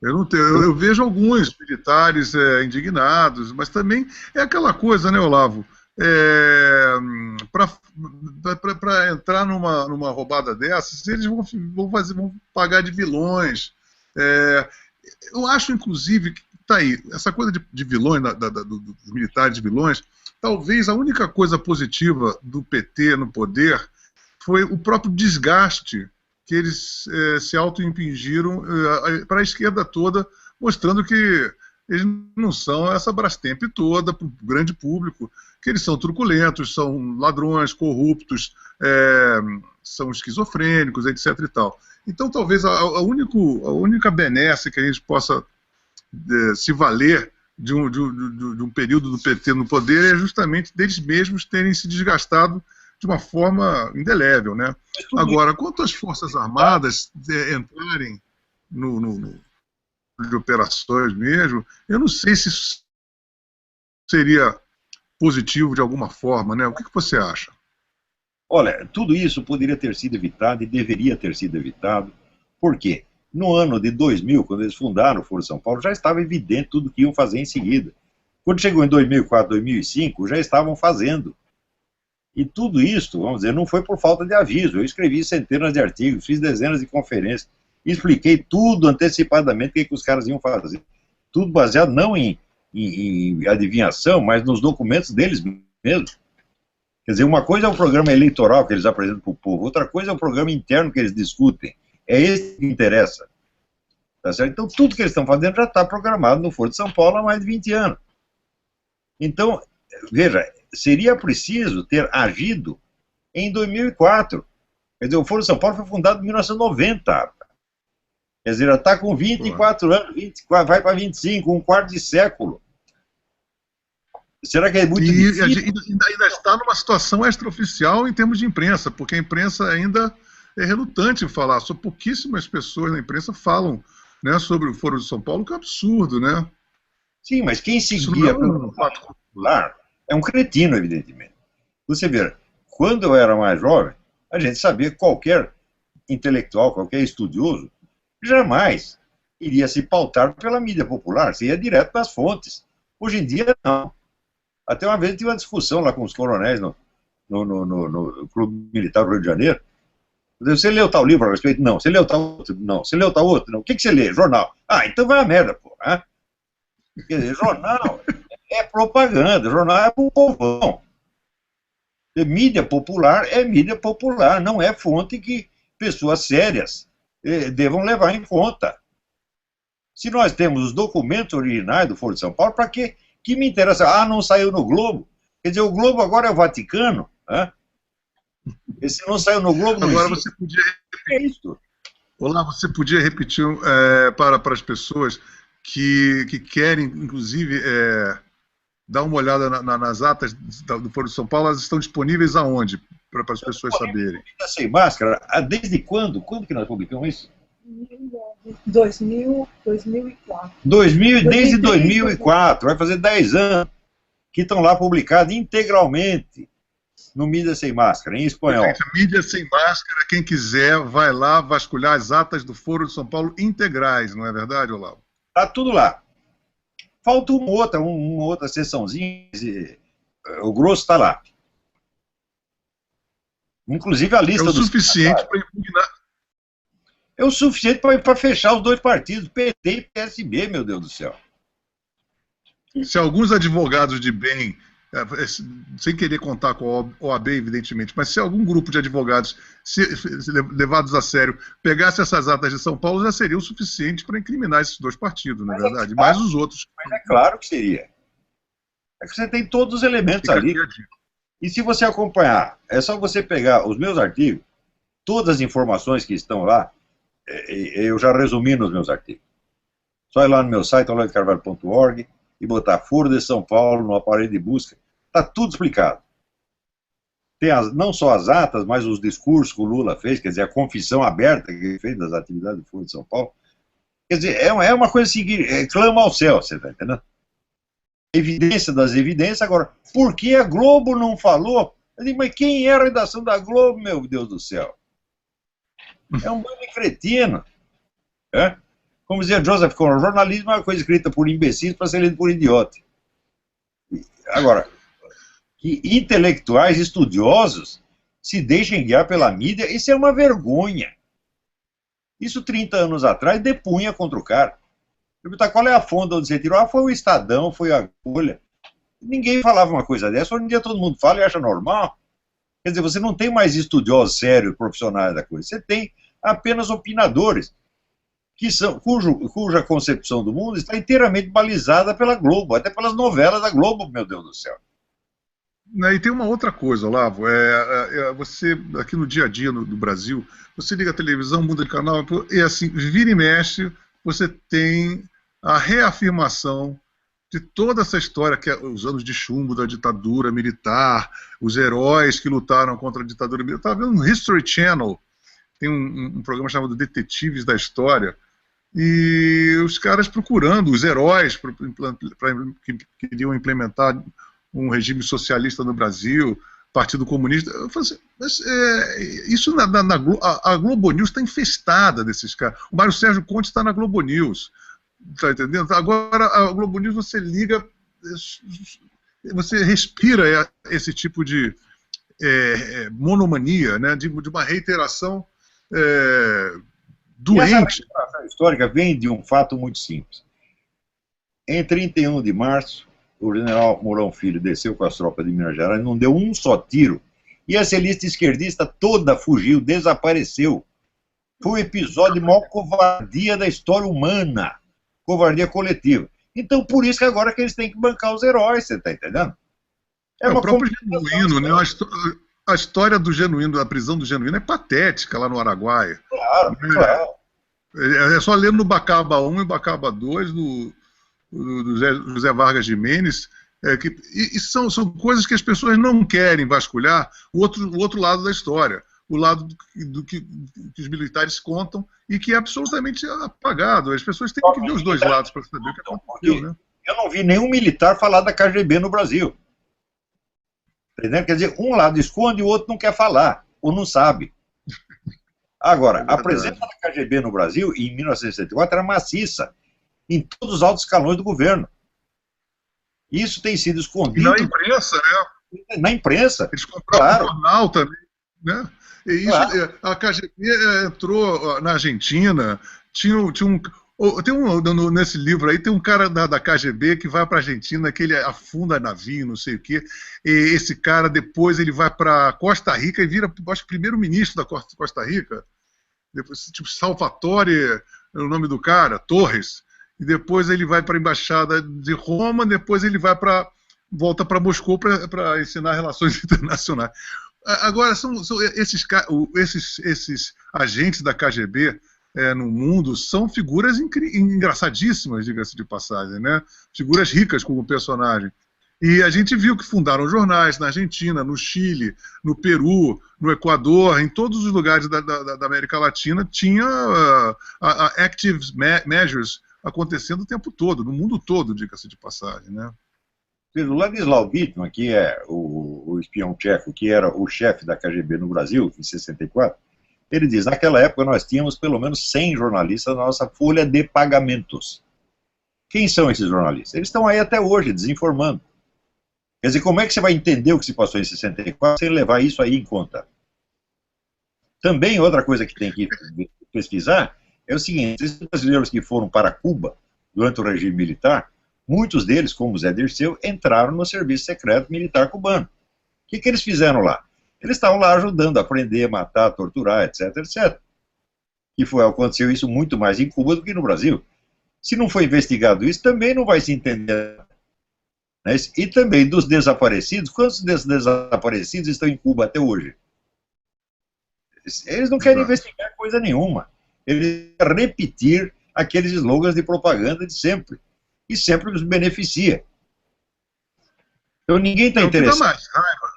Eu, não tenho, eu vejo alguns militares indignados, mas também é aquela coisa, né, Olavo? Para entrar numa roubada dessas, eles vão pagar de vilões. É, eu acho, inclusive, que tá aí, essa coisa de vilões, dos militares de vilões, talvez a única coisa positiva do PT no poder foi o próprio desgaste que eles se auto-impingiram para a esquerda toda, mostrando que eles não são essa Brastemp toda para o grande público, que eles são truculentos, são ladrões, corruptos, são esquizofrênicos, etc. e tal. Então, talvez a única benesse que a gente possa se valer de um período do PT no poder é justamente deles mesmos terem se desgastado de uma forma indelével, né? Agora, quanto às Forças Armadas entrarem de operações mesmo, eu não sei se isso seria positivo de alguma forma, né? O que você acha? Olha, tudo isso poderia ter sido evitado e deveria ter sido evitado. Por quê? No ano de 2000, quando eles fundaram o Foro São Paulo, já estava evidente tudo que iam fazer em seguida. Quando chegou em 2004, 2005, já estavam fazendo. E tudo isso, vamos dizer, não foi por falta de aviso. Eu escrevi centenas de artigos, fiz dezenas de conferências, expliquei tudo antecipadamente o que os caras iam fazer. Tudo baseado não em adivinhação, mas nos documentos deles mesmos. Quer dizer, uma coisa é o programa eleitoral que eles apresentam para o povo, outra coisa é o programa interno que eles discutem. É esse que interessa. Tá certo? Então, tudo que eles estão fazendo já está programado no Foro de São Paulo há mais de 20 anos. Então, veja, seria preciso ter agido em 2004. Quer dizer, o Foro de São Paulo foi fundado em 1990. Quer dizer, já está com 24 anos, 24, vai para 25, um quarto de século. Será que é muito difícil? E ainda está numa situação extraoficial em termos de imprensa, porque a imprensa ainda é relutante em falar. Só pouquíssimas pessoas na imprensa falam, né, sobre o Foro de São Paulo, que é um absurdo, né? Sim, mas quem seguia pelo fato popular é um cretino, evidentemente. Você vê, quando eu era mais jovem, a gente sabia que qualquer intelectual, qualquer estudioso, jamais iria se pautar pela mídia popular, se ia direto nas fontes. Hoje em dia, não. Até uma vez eu tive uma discussão lá com os coronéis no Clube Militar do Rio de Janeiro. Você leu tal livro a respeito? Não. Você leu tal outro? Não. Você leu tal outro? Não. O que você lê? Jornal. Ah, então vai a merda, pô. Hein? Quer dizer, jornal é propaganda, jornal é pro povão. Mídia popular é mídia popular, não é fonte que pessoas sérias devam levar em conta. Se nós temos os documentos originais do Foro de São Paulo, para quê? Que me interessa? Ah, não saiu no Globo. Quer dizer, o Globo agora é o Vaticano. Né? E se não saiu no Globo, não agora existe. Você podia É isso. Olá, você podia repetir para as pessoas que querem, inclusive, dar uma olhada nas atas do Foro de São Paulo, elas estão disponíveis aonde? Para as pessoas saberem. Sem máscara, desde quando? Quando que nós publicamos isso? 2004. Desde 2004, vai fazer 10 anos, que estão lá publicados integralmente no Mídia Sem Máscara, em espanhol. Gente, Mídia Sem Máscara, quem quiser, vai lá vasculhar as atas do Foro de São Paulo integrais, não é verdade, Olavo? Está tudo lá. Falta uma outra sessãozinha, o grosso está lá. Inclusive a lista dos... É o suficiente para impugnar. É o suficiente para fechar os dois partidos, PT e PSB, meu Deus do céu. Se alguns advogados de bem, sem querer contar com a OAB, evidentemente, mas se algum grupo de advogados levados a sério pegasse essas atas de São Paulo, já seria o suficiente para incriminar esses dois partidos, não é verdade? Mais os outros. Mas é claro que seria. É que você tem todos os elementos ali. E se você acompanhar, é só você pegar os meus artigos, todas as informações que estão lá, eu já resumi nos meus artigos. Só ir lá no meu site, oloidecarvalho.org, e botar Foro de São Paulo no aparelho de busca. Está tudo explicado. Tem não só as atas, mas os discursos que o Lula fez, quer dizer, a confissão aberta que ele fez das atividades do Foro de São Paulo. Quer dizer, é uma coisa assim que clama ao céu, você está entendendo? Evidência das evidências. Agora, por que a Globo não falou? Eu digo, mas quem é a redação da Globo, meu Deus do céu? É um bando de cretino. Como dizia Joseph Conrad, jornalismo é uma coisa escrita por imbecis para ser lido por idiota. Agora, que intelectuais estudiosos se deixem guiar pela mídia, isso é uma vergonha. Isso 30 anos atrás depunha contra o cara. Perguntar qual é a fonte onde você tirou? Ah, foi o Estadão, foi a Folha. Ninguém falava uma coisa dessa, hoje em dia todo mundo fala e acha normal. Quer dizer, você não tem mais estudiosos sérios, profissionais da coisa, você tem apenas opinadores, cuja concepção do mundo está inteiramente balizada pela Globo, até pelas novelas da Globo, meu Deus do céu. E tem uma outra coisa, Olavo, você, aqui no dia a dia no Brasil, você liga a televisão, muda de canal, e assim, vira e mexe, você tem a reafirmação de toda essa história, que é os anos de chumbo da ditadura militar, os heróis que lutaram contra a ditadura militar. Eu estava vendo no History Channel, tem um programa chamado Detetives da História, e os caras procurando os heróis que queriam implementar um regime socialista no Brasil, Partido Comunista. Eu falei assim, mas, isso a Globo News está infestada desses caras. O Mário Sérgio Conte está na Globo News, tá entendendo? Agora a Globo News você liga, você respira esse tipo de monomania, né, de uma reiteração doente. E essa histórica vem de um fato muito simples. Em 31 de março, o general Mourão Filho desceu com as tropas de Minas Gerais, não deu um só tiro, e a celista esquerdista toda fugiu, desapareceu. Foi o episódio de maior covardia da história humana, covardia coletiva. Então, por isso que agora que eles têm que bancar os heróis, você está entendendo? O próprio Genuíno, né? A história do Genuíno, da prisão do Genuíno é patética lá no Araguaia. Claro, claro. É só ler no Bacaba 1 e Bacaba 2 do José Vargas Giménez, e são coisas que as pessoas não querem vasculhar, o outro lado da história, o lado do que os militares contam e que é absolutamente apagado. As pessoas têm que ver os dois lados para saber o que aconteceu. Né? Eu não vi nenhum militar falar da KGB no Brasil. Entendeu? Quer dizer, um lado esconde e o outro não quer falar, ou não sabe. Agora, a presença da KGB no Brasil, em 1964, era maciça, em todos os altos escalões do governo. Isso tem sido escondido. E na imprensa, né? Na imprensa. Eles compraram claro. o jornal também, né? E isso, claro. A KGB entrou na Argentina, nesse livro aí tem um cara da KGB que vai para a Argentina, que ele afunda navio, não sei o quê, e esse cara depois ele vai para Costa Rica e vira, acho que primeiro-ministro da Costa Rica, depois, tipo Salvatore, é o nome do cara, Torres, e depois ele vai para a embaixada de Roma, depois ele volta para Moscou para ensinar relações internacionais. Agora, esses agentes da KGB no mundo são figuras engraçadíssimas, diga-se de passagem, né? Figuras ricas como personagem. E a gente viu que fundaram jornais na Argentina, no Chile, no Peru, no Equador, em todos os lugares da América Latina, tinha active measures acontecendo o tempo todo, no mundo todo, diga-se de passagem, né? O Ladislau Bittman, que é o espião tcheco, que era o chefe da KGB no Brasil, em 64, ele diz, naquela época nós tínhamos pelo menos 100 jornalistas na nossa folha de pagamentos. Quem são esses jornalistas? Eles estão aí até hoje, desinformando. Quer dizer, como é que você vai entender o que se passou em 64 sem levar isso aí em conta? Também outra coisa que tem que pesquisar é o seguinte, esses brasileiros que foram para Cuba durante o regime militar, muitos deles, como Zé Dirceu, entraram no serviço secreto militar cubano. O que eles fizeram lá? Eles estavam lá ajudando a prender, matar, torturar, etc, etc. E aconteceu isso muito mais em Cuba do que no Brasil. Se não for investigado isso, também não vai se entender. Né? E também dos desaparecidos, quantos desses desaparecidos estão em Cuba até hoje? Eles não querem investigar coisa nenhuma. Eles querem repetir aqueles slogans de propaganda de sempre. E sempre os beneficia. Então ninguém está interessado. O que dá mais raiva,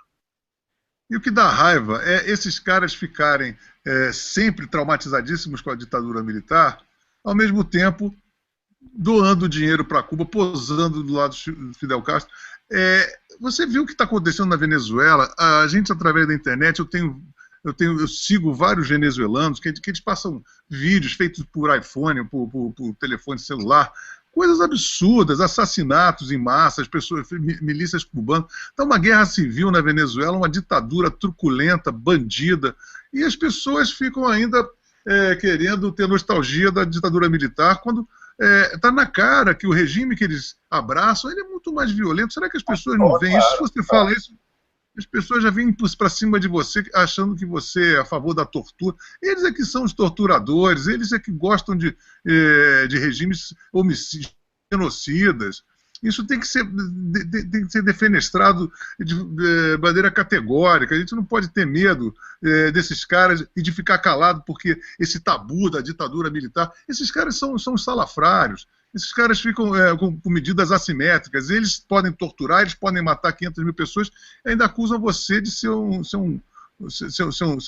e o que dá raiva é esses caras ficarem sempre traumatizadíssimos com a ditadura militar, ao mesmo tempo doando dinheiro para Cuba, posando do lado do Fidel Castro. Você viu o que está acontecendo na Venezuela? A gente, através da internet, eu tenho eu sigo vários venezuelanos que eles passam vídeos feitos por iPhone, por telefone celular, coisas absurdas, assassinatos em massa, as pessoas, milícias cubanas. Então, uma guerra civil na Venezuela, uma ditadura truculenta, bandida, e as pessoas ficam ainda querendo ter nostalgia da ditadura militar, quando está na cara que o regime que eles abraçam ele é muito mais violento. Será que as pessoas não veem isso? Se você fala isso, as pessoas já vêm para cima de você achando que você é a favor da tortura. Eles é que são os torturadores, eles é que gostam de regimes homicidas, genocidas. Isso tem que ser defenestrado de maneira categórica. A gente não pode ter medo desses caras e de ficar calado porque esse tabu da ditadura militar, esses caras são salafrários. Esses caras ficam com medidas assimétricas. Eles podem torturar, eles podem matar 500 mil pessoas e ainda acusam você de ser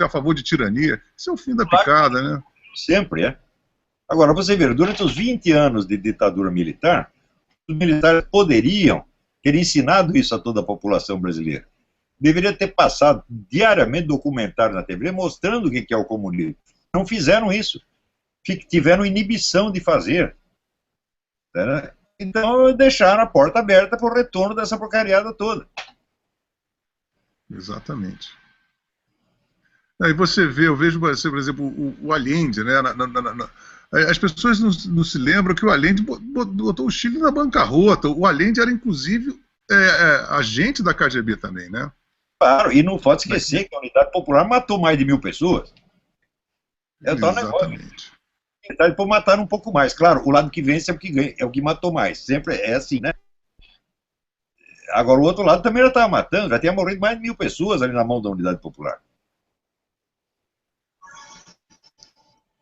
a favor de tirania. Isso é o fim da picada, né? Sempre é. Agora, você vê, durante os 20 anos de ditadura militar, os militares poderiam ter ensinado isso a toda a população brasileira. Deveria ter passado diariamente documentário na TV mostrando o que é o comunismo. Não fizeram isso. Tiveram inibição de fazer. Então, deixaram a porta aberta para o retorno dessa porcariada toda. Exatamente. Aí você vê, eu vejo, por exemplo, o Allende, né? As pessoas não se lembram que o Allende botou o Chile na bancarrota. O Allende era, inclusive, agente da KGB também, né? Claro, e não pode esquecer que a Unidade Popular matou mais de 1000 pessoas. É o tal negócio. Depois mataram um pouco mais. Claro, o lado que vence é o que ganha, é o que matou mais. Sempre é assim, né? Agora, o outro lado também já estava matando, já tinha morrido mais de 1000 pessoas ali na mão da Unidade Popular.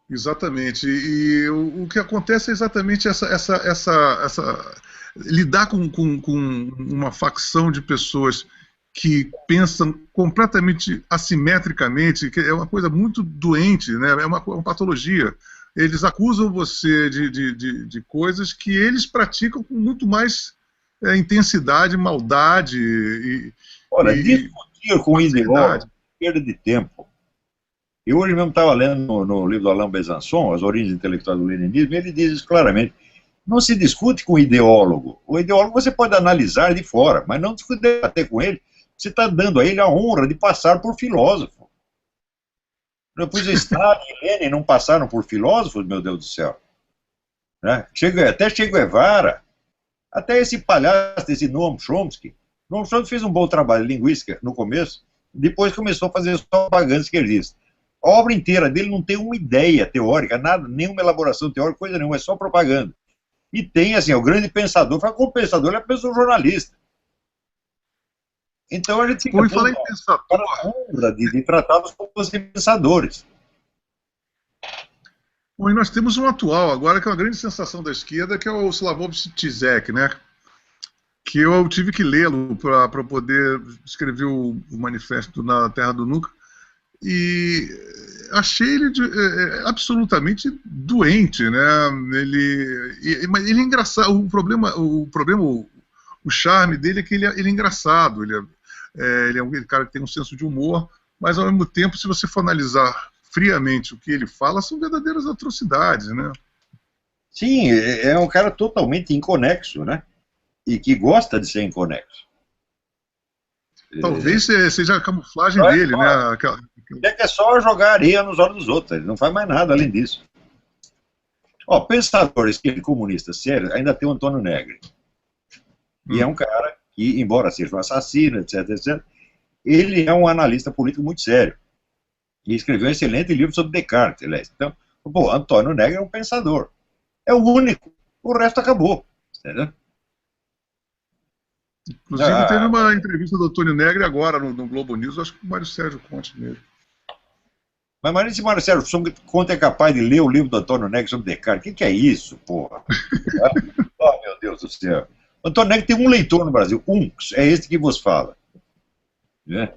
Exatamente. E o que acontece é exatamente lidar com uma facção de pessoas que pensam completamente assimetricamente, que é uma coisa muito doente, né? É uma patologia. Eles acusam você de coisas que eles praticam com muito mais intensidade, maldade Olha, discutir com ideólogos, perda de tempo. Eu hoje mesmo estava lendo no livro do Alain Besançon, As Origens Intelectuais do Leninismo, e ele diz isso claramente. Não se discute com o ideólogo. O ideólogo você pode analisar de fora, mas não debater com ele. Você está dando a ele a honra de passar por filósofo. Pois Stalin e Lenin não passaram por filósofos, meu Deus do céu. Né? Até Che Guevara, até esse palhaço, esse Noam Chomsky. Noam Chomsky fez um bom trabalho de linguística no começo, depois começou a fazer só propaganda esquerdista. A obra inteira dele não tem uma ideia teórica, nada, nenhuma elaboração teórica, coisa nenhuma, é só propaganda. E tem, assim, o grande pensador, fala como pensador, ele é pessoa jornalista. Então a gente fica a honra de tratá-los como pensadores. Bom, e nós temos um atual agora, que é uma grande sensação da esquerda, que é o Slavoj Zizek, né? Que eu tive que lê-lo para poder escrever o manifesto na Terra do Nunca. E achei ele absolutamente doente, né? Mas ele é engraçado. O charme dele é que ele é engraçado. Ele é um cara que tem um senso de humor, mas ao mesmo tempo, se você for analisar friamente o que ele fala, são verdadeiras atrocidades, né? Sim, é um cara totalmente inconexo, né? E que gosta de ser inconexo. Talvez seja a camuflagem dele, né? É só jogar areia nos olhos dos outros, ele não faz mais nada além disso. Ó, pensadores comunistas sérios, ainda tem o Antônio Negri. E é um cara que, embora seja um assassino, etc, etc, ele é um analista político muito sério. E escreveu um excelente livro sobre Descartes, aliás. Então, pô, Antônio Negri é um pensador. É o único. O resto acabou. Entendeu? Inclusive, teve uma entrevista do Antônio Negri agora no Globo News, acho que com o Mário Sérgio Conte mesmo. Mas esse Mário Sérgio Conte é capaz de ler o livro do Antônio Negri sobre Descartes? O que é isso, porra? Oh, meu Deus do céu. O Antônio Negri tem um leitor no Brasil, é este que vos fala. Né?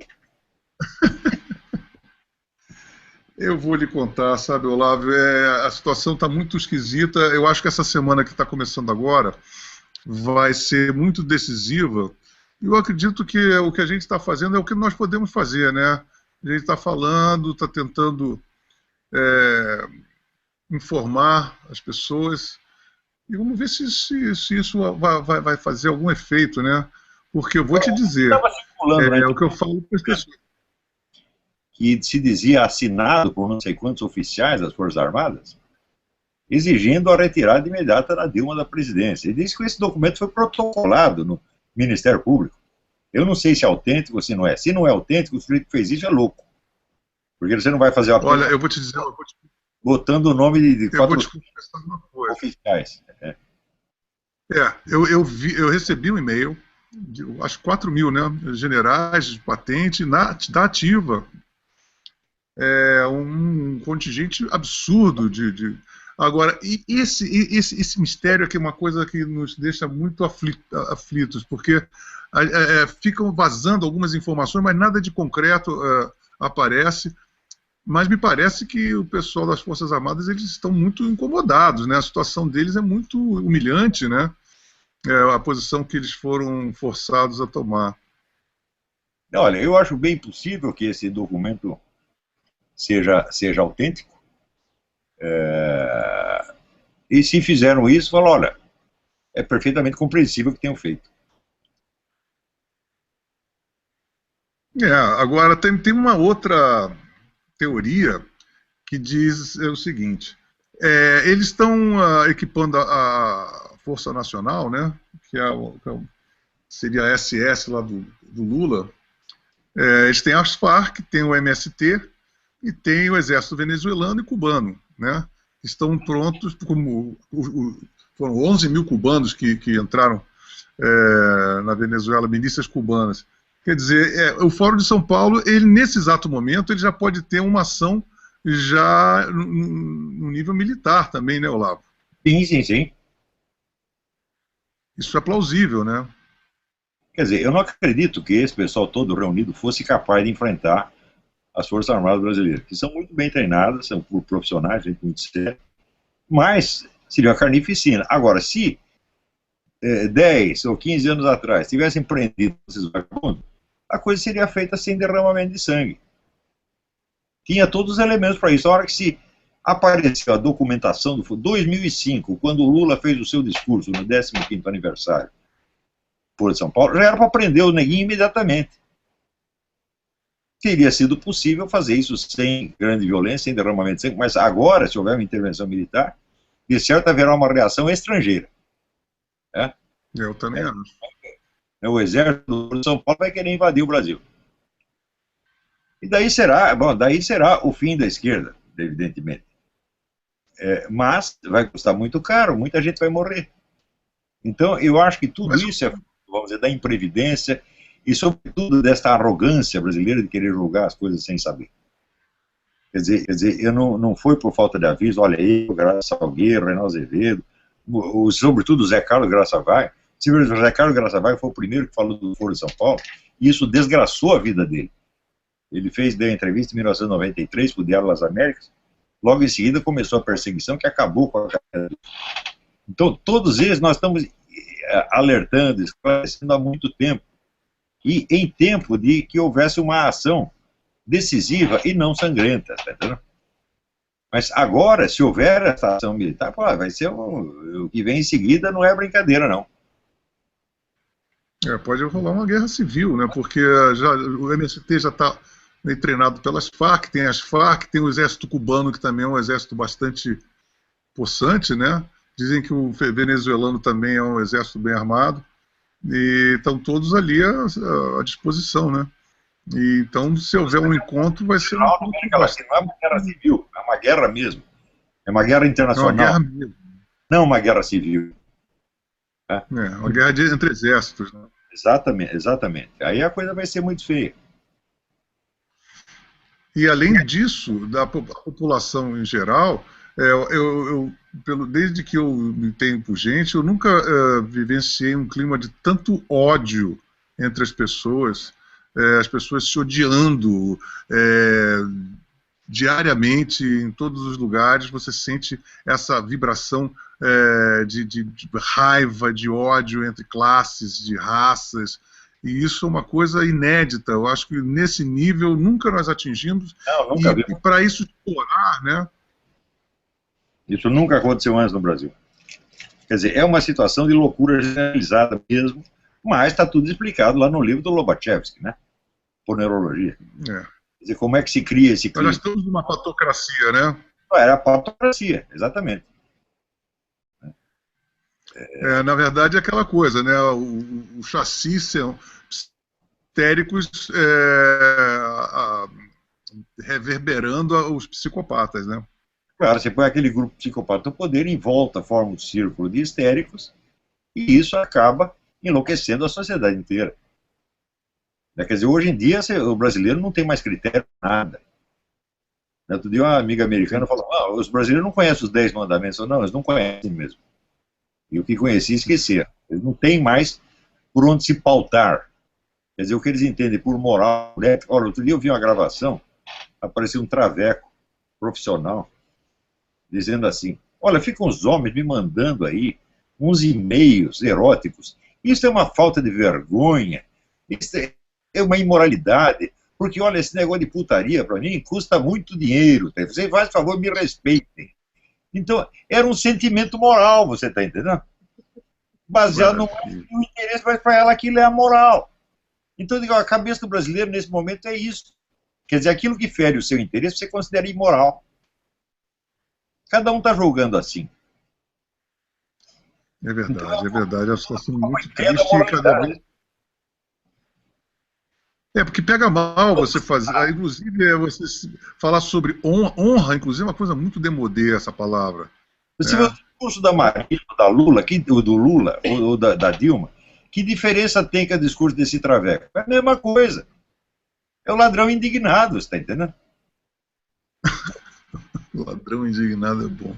Eu vou lhe contar, sabe, Olavo, a situação está muito esquisita. Eu acho que essa semana que está começando agora vai ser muito decisiva. Eu acredito que o que a gente está fazendo é o que nós podemos fazer, né? a gente está falando, está tentando informar as pessoas, e vamos ver se isso vai fazer algum efeito, né? Porque eu vou te dizer, Estava circulando, né, o que eu falo para as pessoas. que se dizia assinado por não sei quantos oficiais das Forças Armadas, exigindo a retirada imediata da Dilma da presidência. E diz que esse documento foi protocolado no Ministério Público. Eu não sei se é autêntico ou se não é. Se não é autêntico, o sujeito que fez isso é louco. Porque você não vai fazer uma Olha, eu vou te dizer, botando o nome de eu vou quatro te confessar uma coisa. oficiais. Eu recebi um e-mail de, acho 4 mil, né, generais de patente da ativa. Um contingente absurdo Agora, esse mistério aqui é uma coisa que nos deixa muito aflitos, porque ficam vazando algumas informações, mas nada de concreto aparece. Mas me parece que o pessoal das Forças Armadas, eles estão muito incomodados, né? A situação deles é muito humilhante, né? A posição que eles foram forçados a tomar. Olha, eu acho bem possível que esse documento seja autêntico. E se fizeram isso, falam, olha, é perfeitamente compreensível que tenham feito. Agora tem uma outra teoria que diz o seguinte, eles estão equipando a Força Nacional, né, seria a SS lá do Lula, eles têm as Farc, tem o MST e tem o exército venezuelano e cubano, né, estão prontos, foram 11 mil cubanos que entraram na Venezuela, milícias cubanas. Quer dizer, o Fórum de São Paulo, ele, nesse exato momento, ele já pode ter uma ação já no nível militar também, né, Olavo? Sim, sim, sim. Isso é plausível, né? Quer dizer, eu não acredito que esse pessoal todo reunido fosse capaz de enfrentar as Forças Armadas brasileiras, que são muito bem treinadas, são por profissionais, gente muito séria, mas seria uma carnificina. Agora, se 10 ou 15 anos atrás tivessem prendido esses vagabundos, a coisa seria feita sem derramamento de sangue. Tinha todos os elementos para isso. A hora que se apareceu a documentação do 2005, quando o Lula fez o seu discurso no 15º aniversário por São Paulo, já era para prender o neguinho imediatamente. Teria sido possível fazer isso sem grande violência, sem derramamento de sangue, mas agora, se houver uma intervenção militar, de certo haverá uma reação estrangeira. Eu também acho. O exército de São Paulo vai querer invadir o Brasil. E daí será o fim da esquerda, evidentemente. Mas vai custar muito caro, muita gente vai morrer. Então, eu acho que tudo isso é, vamos dizer, da imprevidência e, sobretudo, desta arrogância brasileira de querer julgar as coisas sem saber. Quer dizer, eu não foi por falta de aviso, olha aí, Graça Salgueiro, Reinaldo Azevedo, sobretudo o Zé Carlos Graça Vai. Se o José Carlos Graça Vai foi o primeiro que falou do Foro de São Paulo, e isso desgraçou a vida dele. Ele deu a entrevista em 1993 para o Diário das Américas, logo em seguida começou a perseguição que acabou com a carreira dele. Então, todos eles nós estamos alertando, esclarecendo há muito tempo, e em tempo de que houvesse uma ação decisiva e não sangrenta, tá entendendo? Mas agora, se houver essa ação militar, vai ser o que vem em seguida, não é brincadeira, não. Pode rolar uma guerra civil, né? Porque o MST já está treinado pelas Farc, tem as Farc, tem o exército cubano, que também é um exército bastante possante, né? Dizem que o venezuelano também é um exército bem armado, e estão todos ali à disposição, né? E, então, se houver um encontro, vai ser não é uma guerra civil, é uma guerra mesmo. É uma guerra internacional. É uma guerra mesmo. Não uma guerra civil. Uma guerra entre exércitos. Né? Exatamente. Aí a coisa vai ser muito feia. E, além disso, da população em geral, desde que eu me tenho por gente, eu nunca vivenciei um clima de tanto ódio entre as pessoas se odiando diariamente, em todos os lugares, você sente essa vibração de raiva, de ódio entre classes, de raças, E isso é uma coisa inédita. Eu acho que nesse nível nunca nós atingimos. Não, nunca vi. E para isso explorar, né? Isso nunca aconteceu antes no Brasil. Quer dizer, é uma situação de loucura generalizada mesmo, mas está tudo explicado lá no livro do Lobachevsky, né? Por neurologia. É. Quer dizer, como é que se cria esse Então, nós clima? estamos numa patocracia, né? Era a patocracia, exatamente. Na verdade, é aquela coisa, né? O chassi são histéricos reverberando os psicopatas, né? Claro, você põe aquele grupo psicopata no poder, em volta forma um círculo de histéricos, e isso acaba enlouquecendo a sociedade inteira. Quer dizer, hoje em dia o brasileiro não tem mais critério para nada. Outro dia uma amiga americana falou, os brasileiros não conhecem os 10 mandamentos. Eu, não, eles não conhecem mesmo. E o que conheciam, esqueceram. Eles não têm mais por onde se pautar. Quer dizer, o que eles entendem por moral, ética. Olha, outro dia eu vi uma gravação, apareceu um traveco profissional, dizendo assim, olha, ficam os homens me mandando aí uns e-mails eróticos. Isso é uma falta de vergonha, isso é uma imoralidade, porque, olha, esse negócio de putaria, para mim, custa muito dinheiro. Você faz favor, me respeitem. Então, era um sentimento moral, você está entendendo? Baseado no interesse, mas para ela aquilo é a moral. Então, a cabeça do brasileiro, nesse momento, é isso. Quer dizer, aquilo que fere o seu interesse, você considera imoral. Cada um está julgando assim. É verdade, então, é verdade. É uma situação muito triste e cada vez... porque pega mal você fazer, inclusive você falar sobre honra, inclusive é uma coisa muito demodê essa palavra. Se o discurso da Marina, da Lula, do Lula, ou da Dilma, que diferença tem com o discurso desse traveco? É a mesma coisa. É o ladrão indignado, você está entendendo? Ladrão indignado é bom.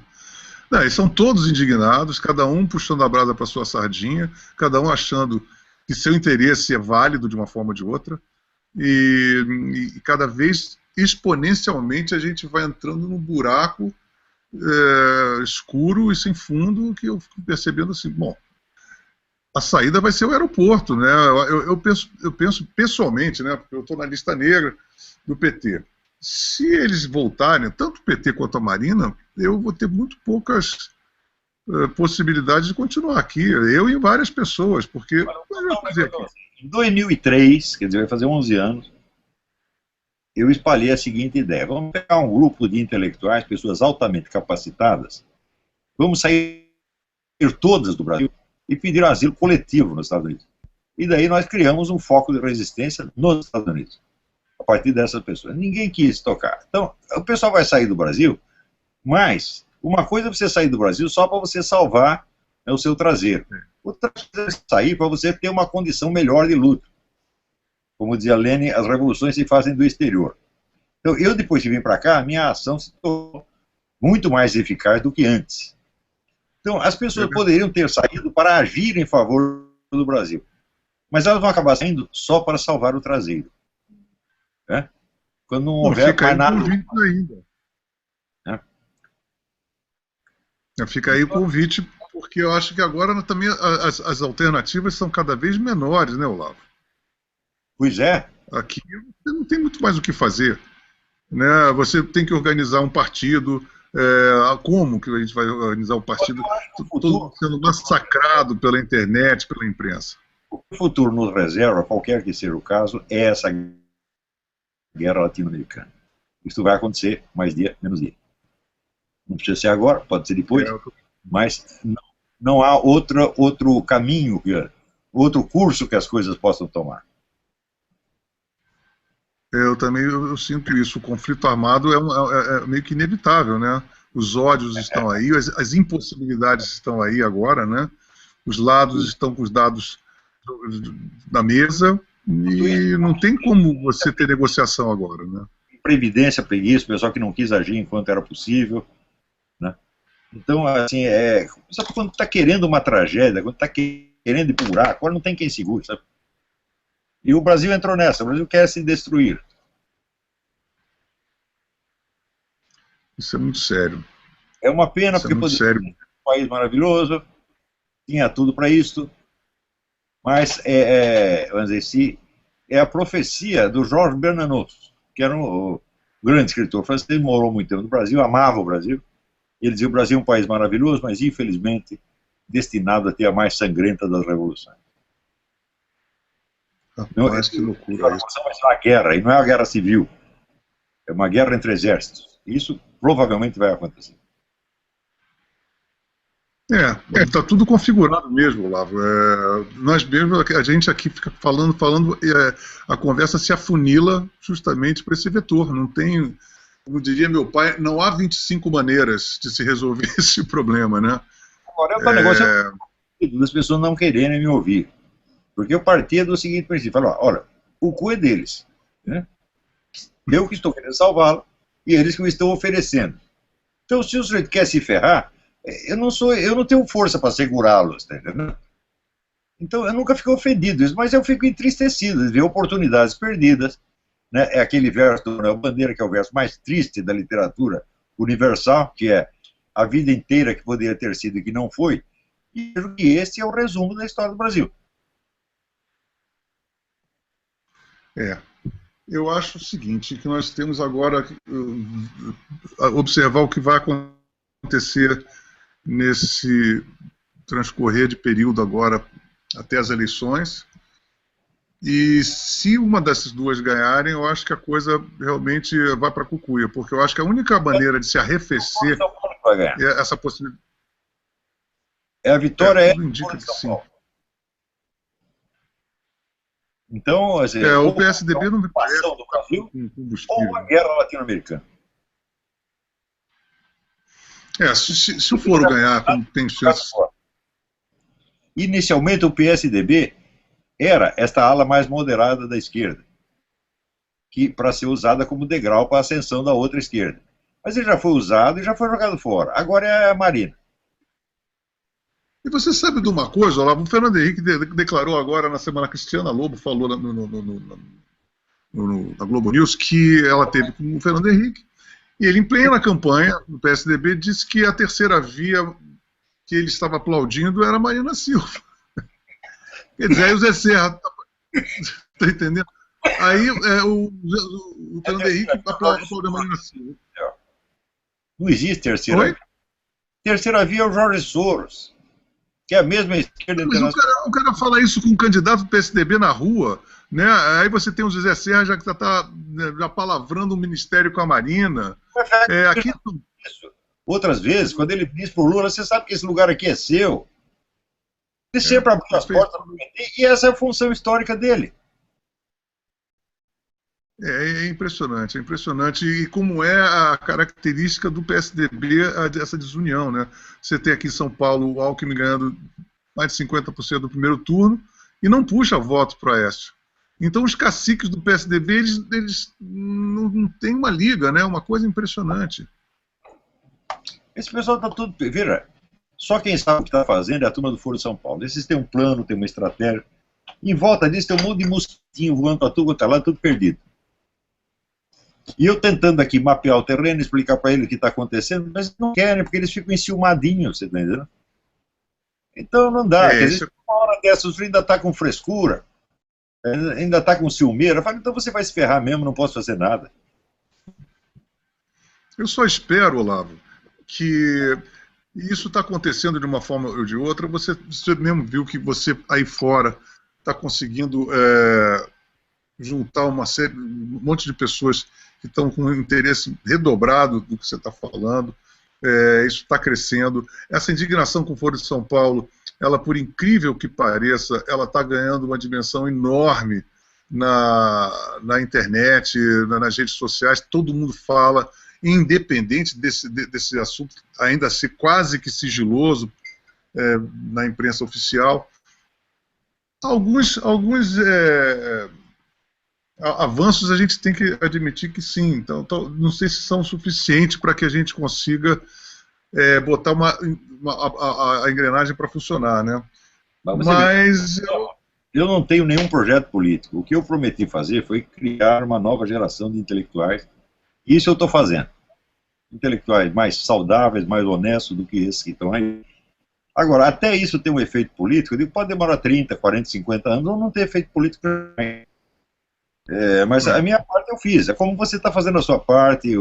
Não, eles são todos indignados, cada um puxando a brasa para sua sardinha, cada um achando que seu interesse é válido de uma forma ou de outra, e cada vez exponencialmente a gente vai entrando num buraco escuro e sem fundo, que eu fico percebendo assim, bom, a saída vai ser o aeroporto, né? Eu penso pessoalmente, né? Porque eu estou na lista negra do PT. Se eles voltarem, tanto o PT quanto a Marina, eu vou ter muito poucas possibilidades de continuar aqui. Eu e várias pessoas, porque... Em 2003, quer dizer, vai fazer 11 anos, eu espalhei a seguinte ideia. Vamos pegar um grupo de intelectuais, pessoas altamente capacitadas, vamos sair todas do Brasil e pedir asilo coletivo nos Estados Unidos. E daí nós criamos um foco de resistência nos Estados Unidos, a partir dessas pessoas. Ninguém quis tocar. Então, o pessoal vai sair do Brasil, mas uma coisa é você sair do Brasil só para você salvar o seu traseiro. Outra coisa é sair para você ter uma condição melhor de luta. Como dizia Lenin, as revoluções se fazem do exterior. Então, eu depois de vir para cá, a minha ação se tornou muito mais eficaz do que antes. Então, as pessoas poderiam ter saído para agir em favor do Brasil, mas elas vão acabar saindo só para salvar o traseiro. Né? Quando não houver mais nada... ainda. Fica aí o convite, porque eu acho que agora também as alternativas são cada vez menores, né, Olavo? Pois é. Aqui você não tem muito mais o que fazer. Né? Você tem que organizar um partido. Como que a gente vai organizar um partido? Todo sendo massacrado pela internet, pela imprensa. O futuro nos reserva, qualquer que seja o caso, é essa guerra latino-americana. Isso vai acontecer mais dia, menos dia. Não precisa ser agora, pode ser depois, mas não há outro caminho, outro curso que as coisas possam tomar. Eu também eu sinto isso. O conflito armado é meio que inevitável, né? Os ódios estão aí, as impossibilidades estão aí agora, né? Os lados estão com os dados na mesa e não tem como você ter negociação agora, né? Previdência, preguiça, pessoal que não quis agir enquanto era possível, né? Então, assim, quando está querendo uma tragédia, quando está querendo ir para o buraco, agora não tem quem segure, sabe? E o Brasil entrou nessa, o Brasil quer se destruir. Isso é muito sério. É uma pena, porque poderia ser um país maravilhoso, tinha tudo para isso, Mas, vamos dizer, é a profecia do Georges Bernanos, que era um grande escritor francês, morou muito tempo no Brasil, amava o Brasil. Ele dizia: o Brasil é um país maravilhoso, mas infelizmente destinado a ter a mais sangrenta das revoluções. Rapaz, que loucura isso. Vai ser uma guerra, e não é uma guerra civil, é uma guerra entre exércitos. Isso provavelmente vai acontecer. Está tudo configurado mesmo, Olavo. Nós mesmos, a gente aqui fica falando, a conversa se afunila justamente para esse vetor. Não tem, como diria meu pai, não há 25 maneiras de se resolver esse problema, né? Agora, o negócio das pessoas não quererem me ouvir. Porque eu partia do seguinte princípio: falar, olha, o cu é deles, né? Eu que estou querendo salvá-lo e eles que me estão oferecendo. Então, se o sujeito quer se ferrar, eu não tenho força para segurá-los, tá entendendo? Então, eu nunca fico ofendido, mas eu fico entristecido de ver oportunidades perdidas, né? É aquele verso do Manuel Bandeira, que é o verso mais triste da literatura universal, que é a vida inteira que poderia ter sido e que não foi, e esse é o resumo da história do Brasil. Eu acho o seguinte, que nós temos agora observar o que vai acontecer nesse transcorrer de período agora até as eleições, e se uma dessas duas ganharem, eu acho que a coisa realmente vai para a cucuia, porque eu acho que a única maneira de se arrefecer é essa possibilidade. A vitória tudo indica que sim. Então, assim, o PSDB não me parece do Brasil, ou uma guerra latino-americana. Se o Foro ganhar, como tem chance. Inicialmente, o PSDB era esta ala mais moderada da esquerda, que para ser usada como degrau para a ascensão da outra esquerda. Mas ele já foi usado e já foi jogado fora. Agora é a Marina. E você sabe de uma coisa, Olavo? O Fernando Henrique declarou agora na semana, a Cristiana Lobo falou na Globo News que ela teve com o Fernando Henrique, e ele, em plena campanha do PSDB, disse que a terceira via que ele estava aplaudindo era a Marina Silva. Quer dizer, aí o Zé Serra, tá entendendo? Aí o Fernando Henrique aplaude a Marina Silva. Não existe terceira via. Terceira via é o Jorge Soros, que é a mesma esquerda internacional. O cara fala isso com um candidato do PSDB na rua, né? Aí você tem o José Serra já que está já palavrando um ministério com a Marina. Aqui... Outras vezes, quando ele diz para o Lula, você sabe que esse lugar aqui é seu. Ele sempre abriu as portas para o PT, e essa é a função histórica dele. É impressionante, é impressionante. E como é a característica do PSDB, essa desunião, né? Você tem aqui em São Paulo o Alckmin ganhando mais de 50% do primeiro turno e não puxa voto para o Aécio. Então os caciques do PSDB, eles não têm uma liga, né? Uma coisa impressionante. Esse pessoal está tudo... Veja, só quem sabe o que está fazendo é a turma do Foro de São Paulo. Esses têm um plano, têm uma estratégia. Em volta disso tem um monte de mosquitinho voando para tudo quanto é lá, tudo perdido. E eu tentando aqui mapear o terreno, explicar para eles o que está acontecendo, mas não querem, porque eles ficam enciumadinhos, você está entendendo? Então não dá. Quer dizer, uma hora dessas o filho ainda está com frescura, ainda está com ciumeira. Eu falo, então você vai se ferrar mesmo, não posso fazer nada. Eu só espero, Olavo, que isso está acontecendo de uma forma ou de outra. Você mesmo viu que você aí fora está conseguindo juntar um monte de pessoas que estão com um interesse redobrado do que você está falando. Isso está crescendo. Essa indignação com o Foro de São Paulo, ela, por incrível que pareça, ela está ganhando uma dimensão enorme na internet, nas redes sociais. Todo mundo fala, independente desse assunto ainda ser quase que sigiloso na imprensa oficial. Alguns avanços a gente tem que admitir que sim, então não sei se são suficientes para que a gente consiga botar a engrenagem para funcionar, né? Mas eu não tenho nenhum projeto político. O que eu prometi fazer foi criar uma nova geração de intelectuais. Isso eu estou fazendo. Intelectuais mais saudáveis, mais honestos do que esses que estão aí. Agora, até isso ter um efeito político, eu digo, pode demorar 30, 40, 50 anos ou não ter efeito político também. Mas a minha parte eu fiz. É como você está fazendo a sua parte,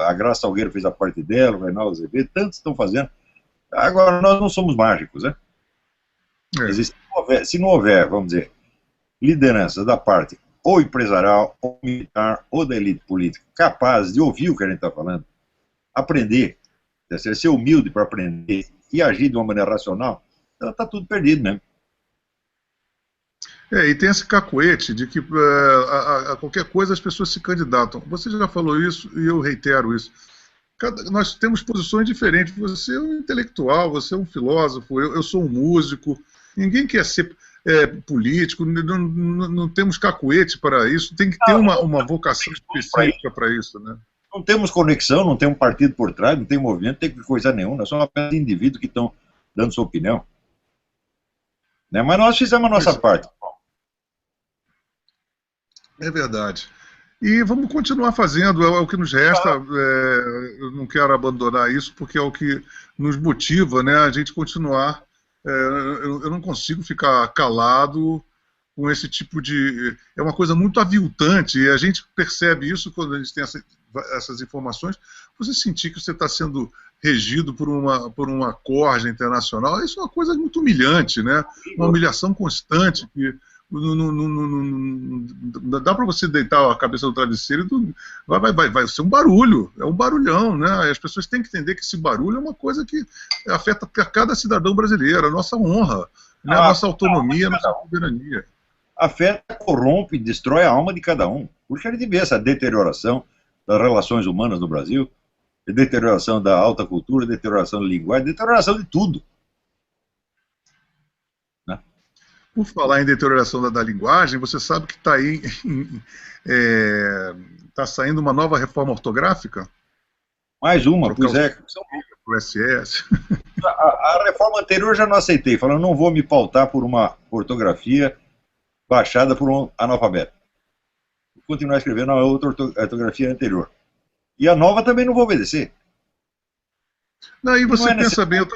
a Graça Salgueiro fez a parte dela, o Reinaldo Azevedo, tantos estão fazendo. Agora, nós não somos mágicos, né? Se não houver, vamos dizer, liderança da parte ou empresarial, ou militar, ou da elite política, capaz de ouvir o que a gente está falando, aprender, ser humilde para aprender e agir de uma maneira racional, então está tudo perdido, né? E tem esse cacuete de que a qualquer coisa as pessoas se candidatam. Você já falou isso e eu reitero isso. Nós temos posições diferentes. Você é um intelectual, você é um filósofo, eu sou um músico. Ninguém quer ser político, não temos cacuete para isso. Tem que ter uma vocação específica para isso, né? Não temos conexão, não tem um partido por trás, não tem movimento, não tem coisa nenhuma. Nós somos apenas indivíduos que estão dando sua opinião. Né? Mas nós fizemos a nossa parte. É verdade. E vamos continuar fazendo, é o que nos resta. Eu não quero abandonar isso, porque é o que nos motiva, né, a gente continuar. Eu não consigo ficar calado com esse tipo de... É uma coisa muito aviltante, e a gente percebe isso quando a gente tem essas informações. Você sentir que você está sendo regido por uma corja internacional, isso é uma coisa muito humilhante, né? Uma humilhação constante que... Não dá para você deitar a cabeça no travesseiro e vai ser um barulho, é um barulhão, né? As pessoas têm que entender que esse barulho é uma coisa que afeta cada cidadão brasileiro, a nossa honra, né? A nossa autonomia, a nossa soberania. Afeta, corrompe, destrói a alma de cada um. Porque a gente vê essa deterioração das relações humanas no Brasil, deterioração da alta cultura, deterioração da linguagem, deterioração de tudo. Por falar em deterioração da linguagem, você sabe que está aí está saindo uma nova reforma ortográfica? Mais uma, pois é. O SS. A reforma anterior eu já não aceitei, falando, não vou me pautar por uma ortografia baixada por um analfabeto. Vou continuar escrevendo a outra ortografia anterior. E a nova também não vou obedecer. Não, e você pensa bem,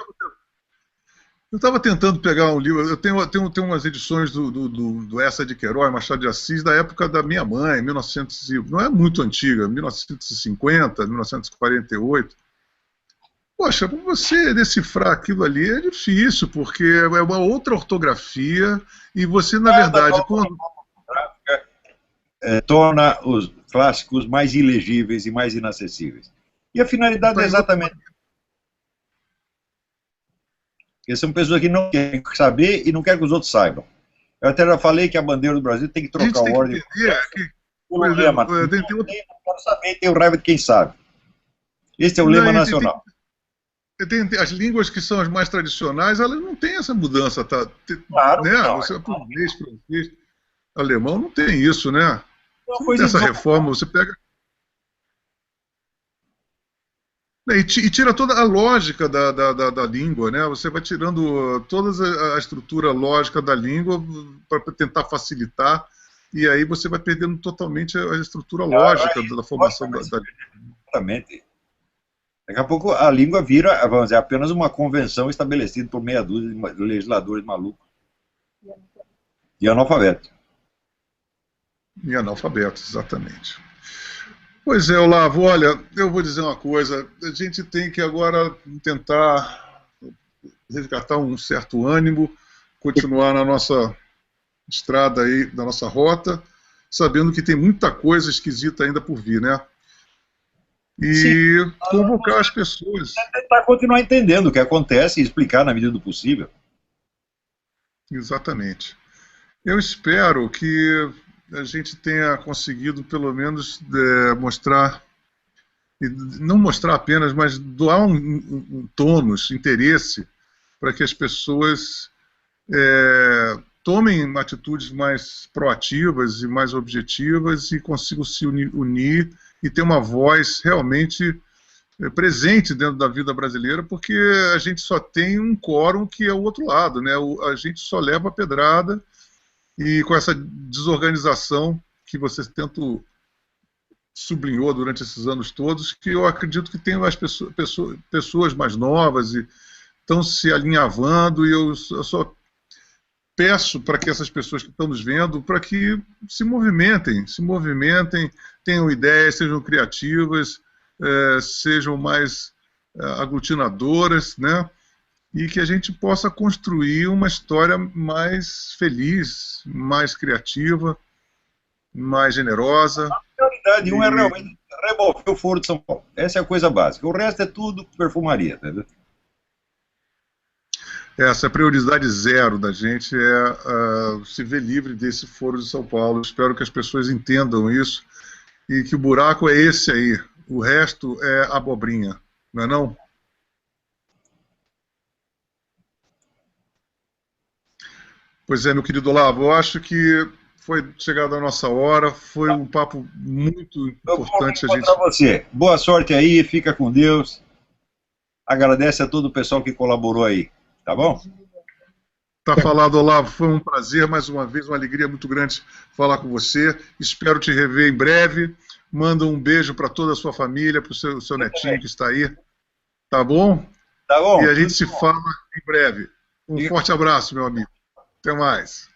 eu estava tentando pegar um livro, eu tenho umas edições do Essa de Queiroz, Machado de Assis, da época da minha mãe, 1900, não é muito antiga, 1950, 1948. Poxa, para você decifrar aquilo ali é difícil, porque é uma outra ortografia, e você, na verdade, quando... torna os clássicos mais ilegíveis e mais inacessíveis. E a finalidade é exatamente... Porque são pessoas que não querem saber e não querem que os outros saibam. Eu até já falei que a bandeira do Brasil tem que trocar a ordem. O lema, não quero saber, tenho raiva de quem sabe. Esse é o lema nacional. As línguas que são as mais tradicionais, elas não têm essa mudança. Claro, né? Você, português, francês, alemão, não tem isso, né? Não tem essa reforma, você pega... E tira toda a lógica da língua, né? Você vai tirando toda a estrutura lógica da língua para tentar facilitar, e aí você vai perdendo totalmente a estrutura lógica da formação da língua. Exatamente. Daqui a pouco a língua vira, vamos dizer, apenas uma convenção estabelecida por meia dúzia de legisladores malucos. E analfabetos. E analfabetos, exatamente. Pois é, Olavo, olha, eu vou dizer uma coisa, a gente tem que agora tentar resgatar um certo ânimo, continuar na nossa estrada aí, na nossa rota, sabendo que tem muita coisa esquisita ainda por vir, né? E sim, convocar as pessoas. Tentar continuar entendendo o que acontece e explicar na medida do possível. Exatamente. Eu espero que a gente tenha conseguido, pelo menos, mostrar, e não mostrar apenas, mas doar um tônus, interesse, para que as pessoas tomem atitudes mais proativas e mais objetivas e consigam se unir e ter uma voz realmente presente dentro da vida brasileira, porque a gente só tem um quórum que é o outro lado, né? A gente só leva a pedrada. E com essa desorganização que você tanto sublinhou durante esses anos todos, que eu acredito que tem as pessoas mais novas e estão se alinhavando, e eu só peço para que essas pessoas que estão nos vendo, para que se movimentem, tenham ideias, sejam criativas, sejam mais aglutinadoras, né? E que a gente possa construir uma história mais feliz, mais criativa, mais generosa. A prioridade um é realmente remover o Foro de São Paulo. Essa é a coisa básica. O resto é tudo perfumaria, entendeu? Essa é a prioridade zero da gente, se ver livre desse Foro de São Paulo. Espero que as pessoas entendam isso e que o buraco é esse aí. O resto é abobrinha, não é não? Pois é, meu querido Olavo, eu acho que foi chegada a nossa hora, foi um papo muito importante. Eu vou encontrar você. Boa sorte aí, fica com Deus. Agradece a todo o pessoal que colaborou aí, tá bom? Tá falado, Olavo, foi um prazer, mais uma vez, uma alegria muito grande falar com você. Espero te rever em breve. Manda um beijo para toda a sua família, para o seu netinho que está aí. Tá bom? Tá bom. E a gente se fala em breve. Um forte abraço, meu amigo. Até mais.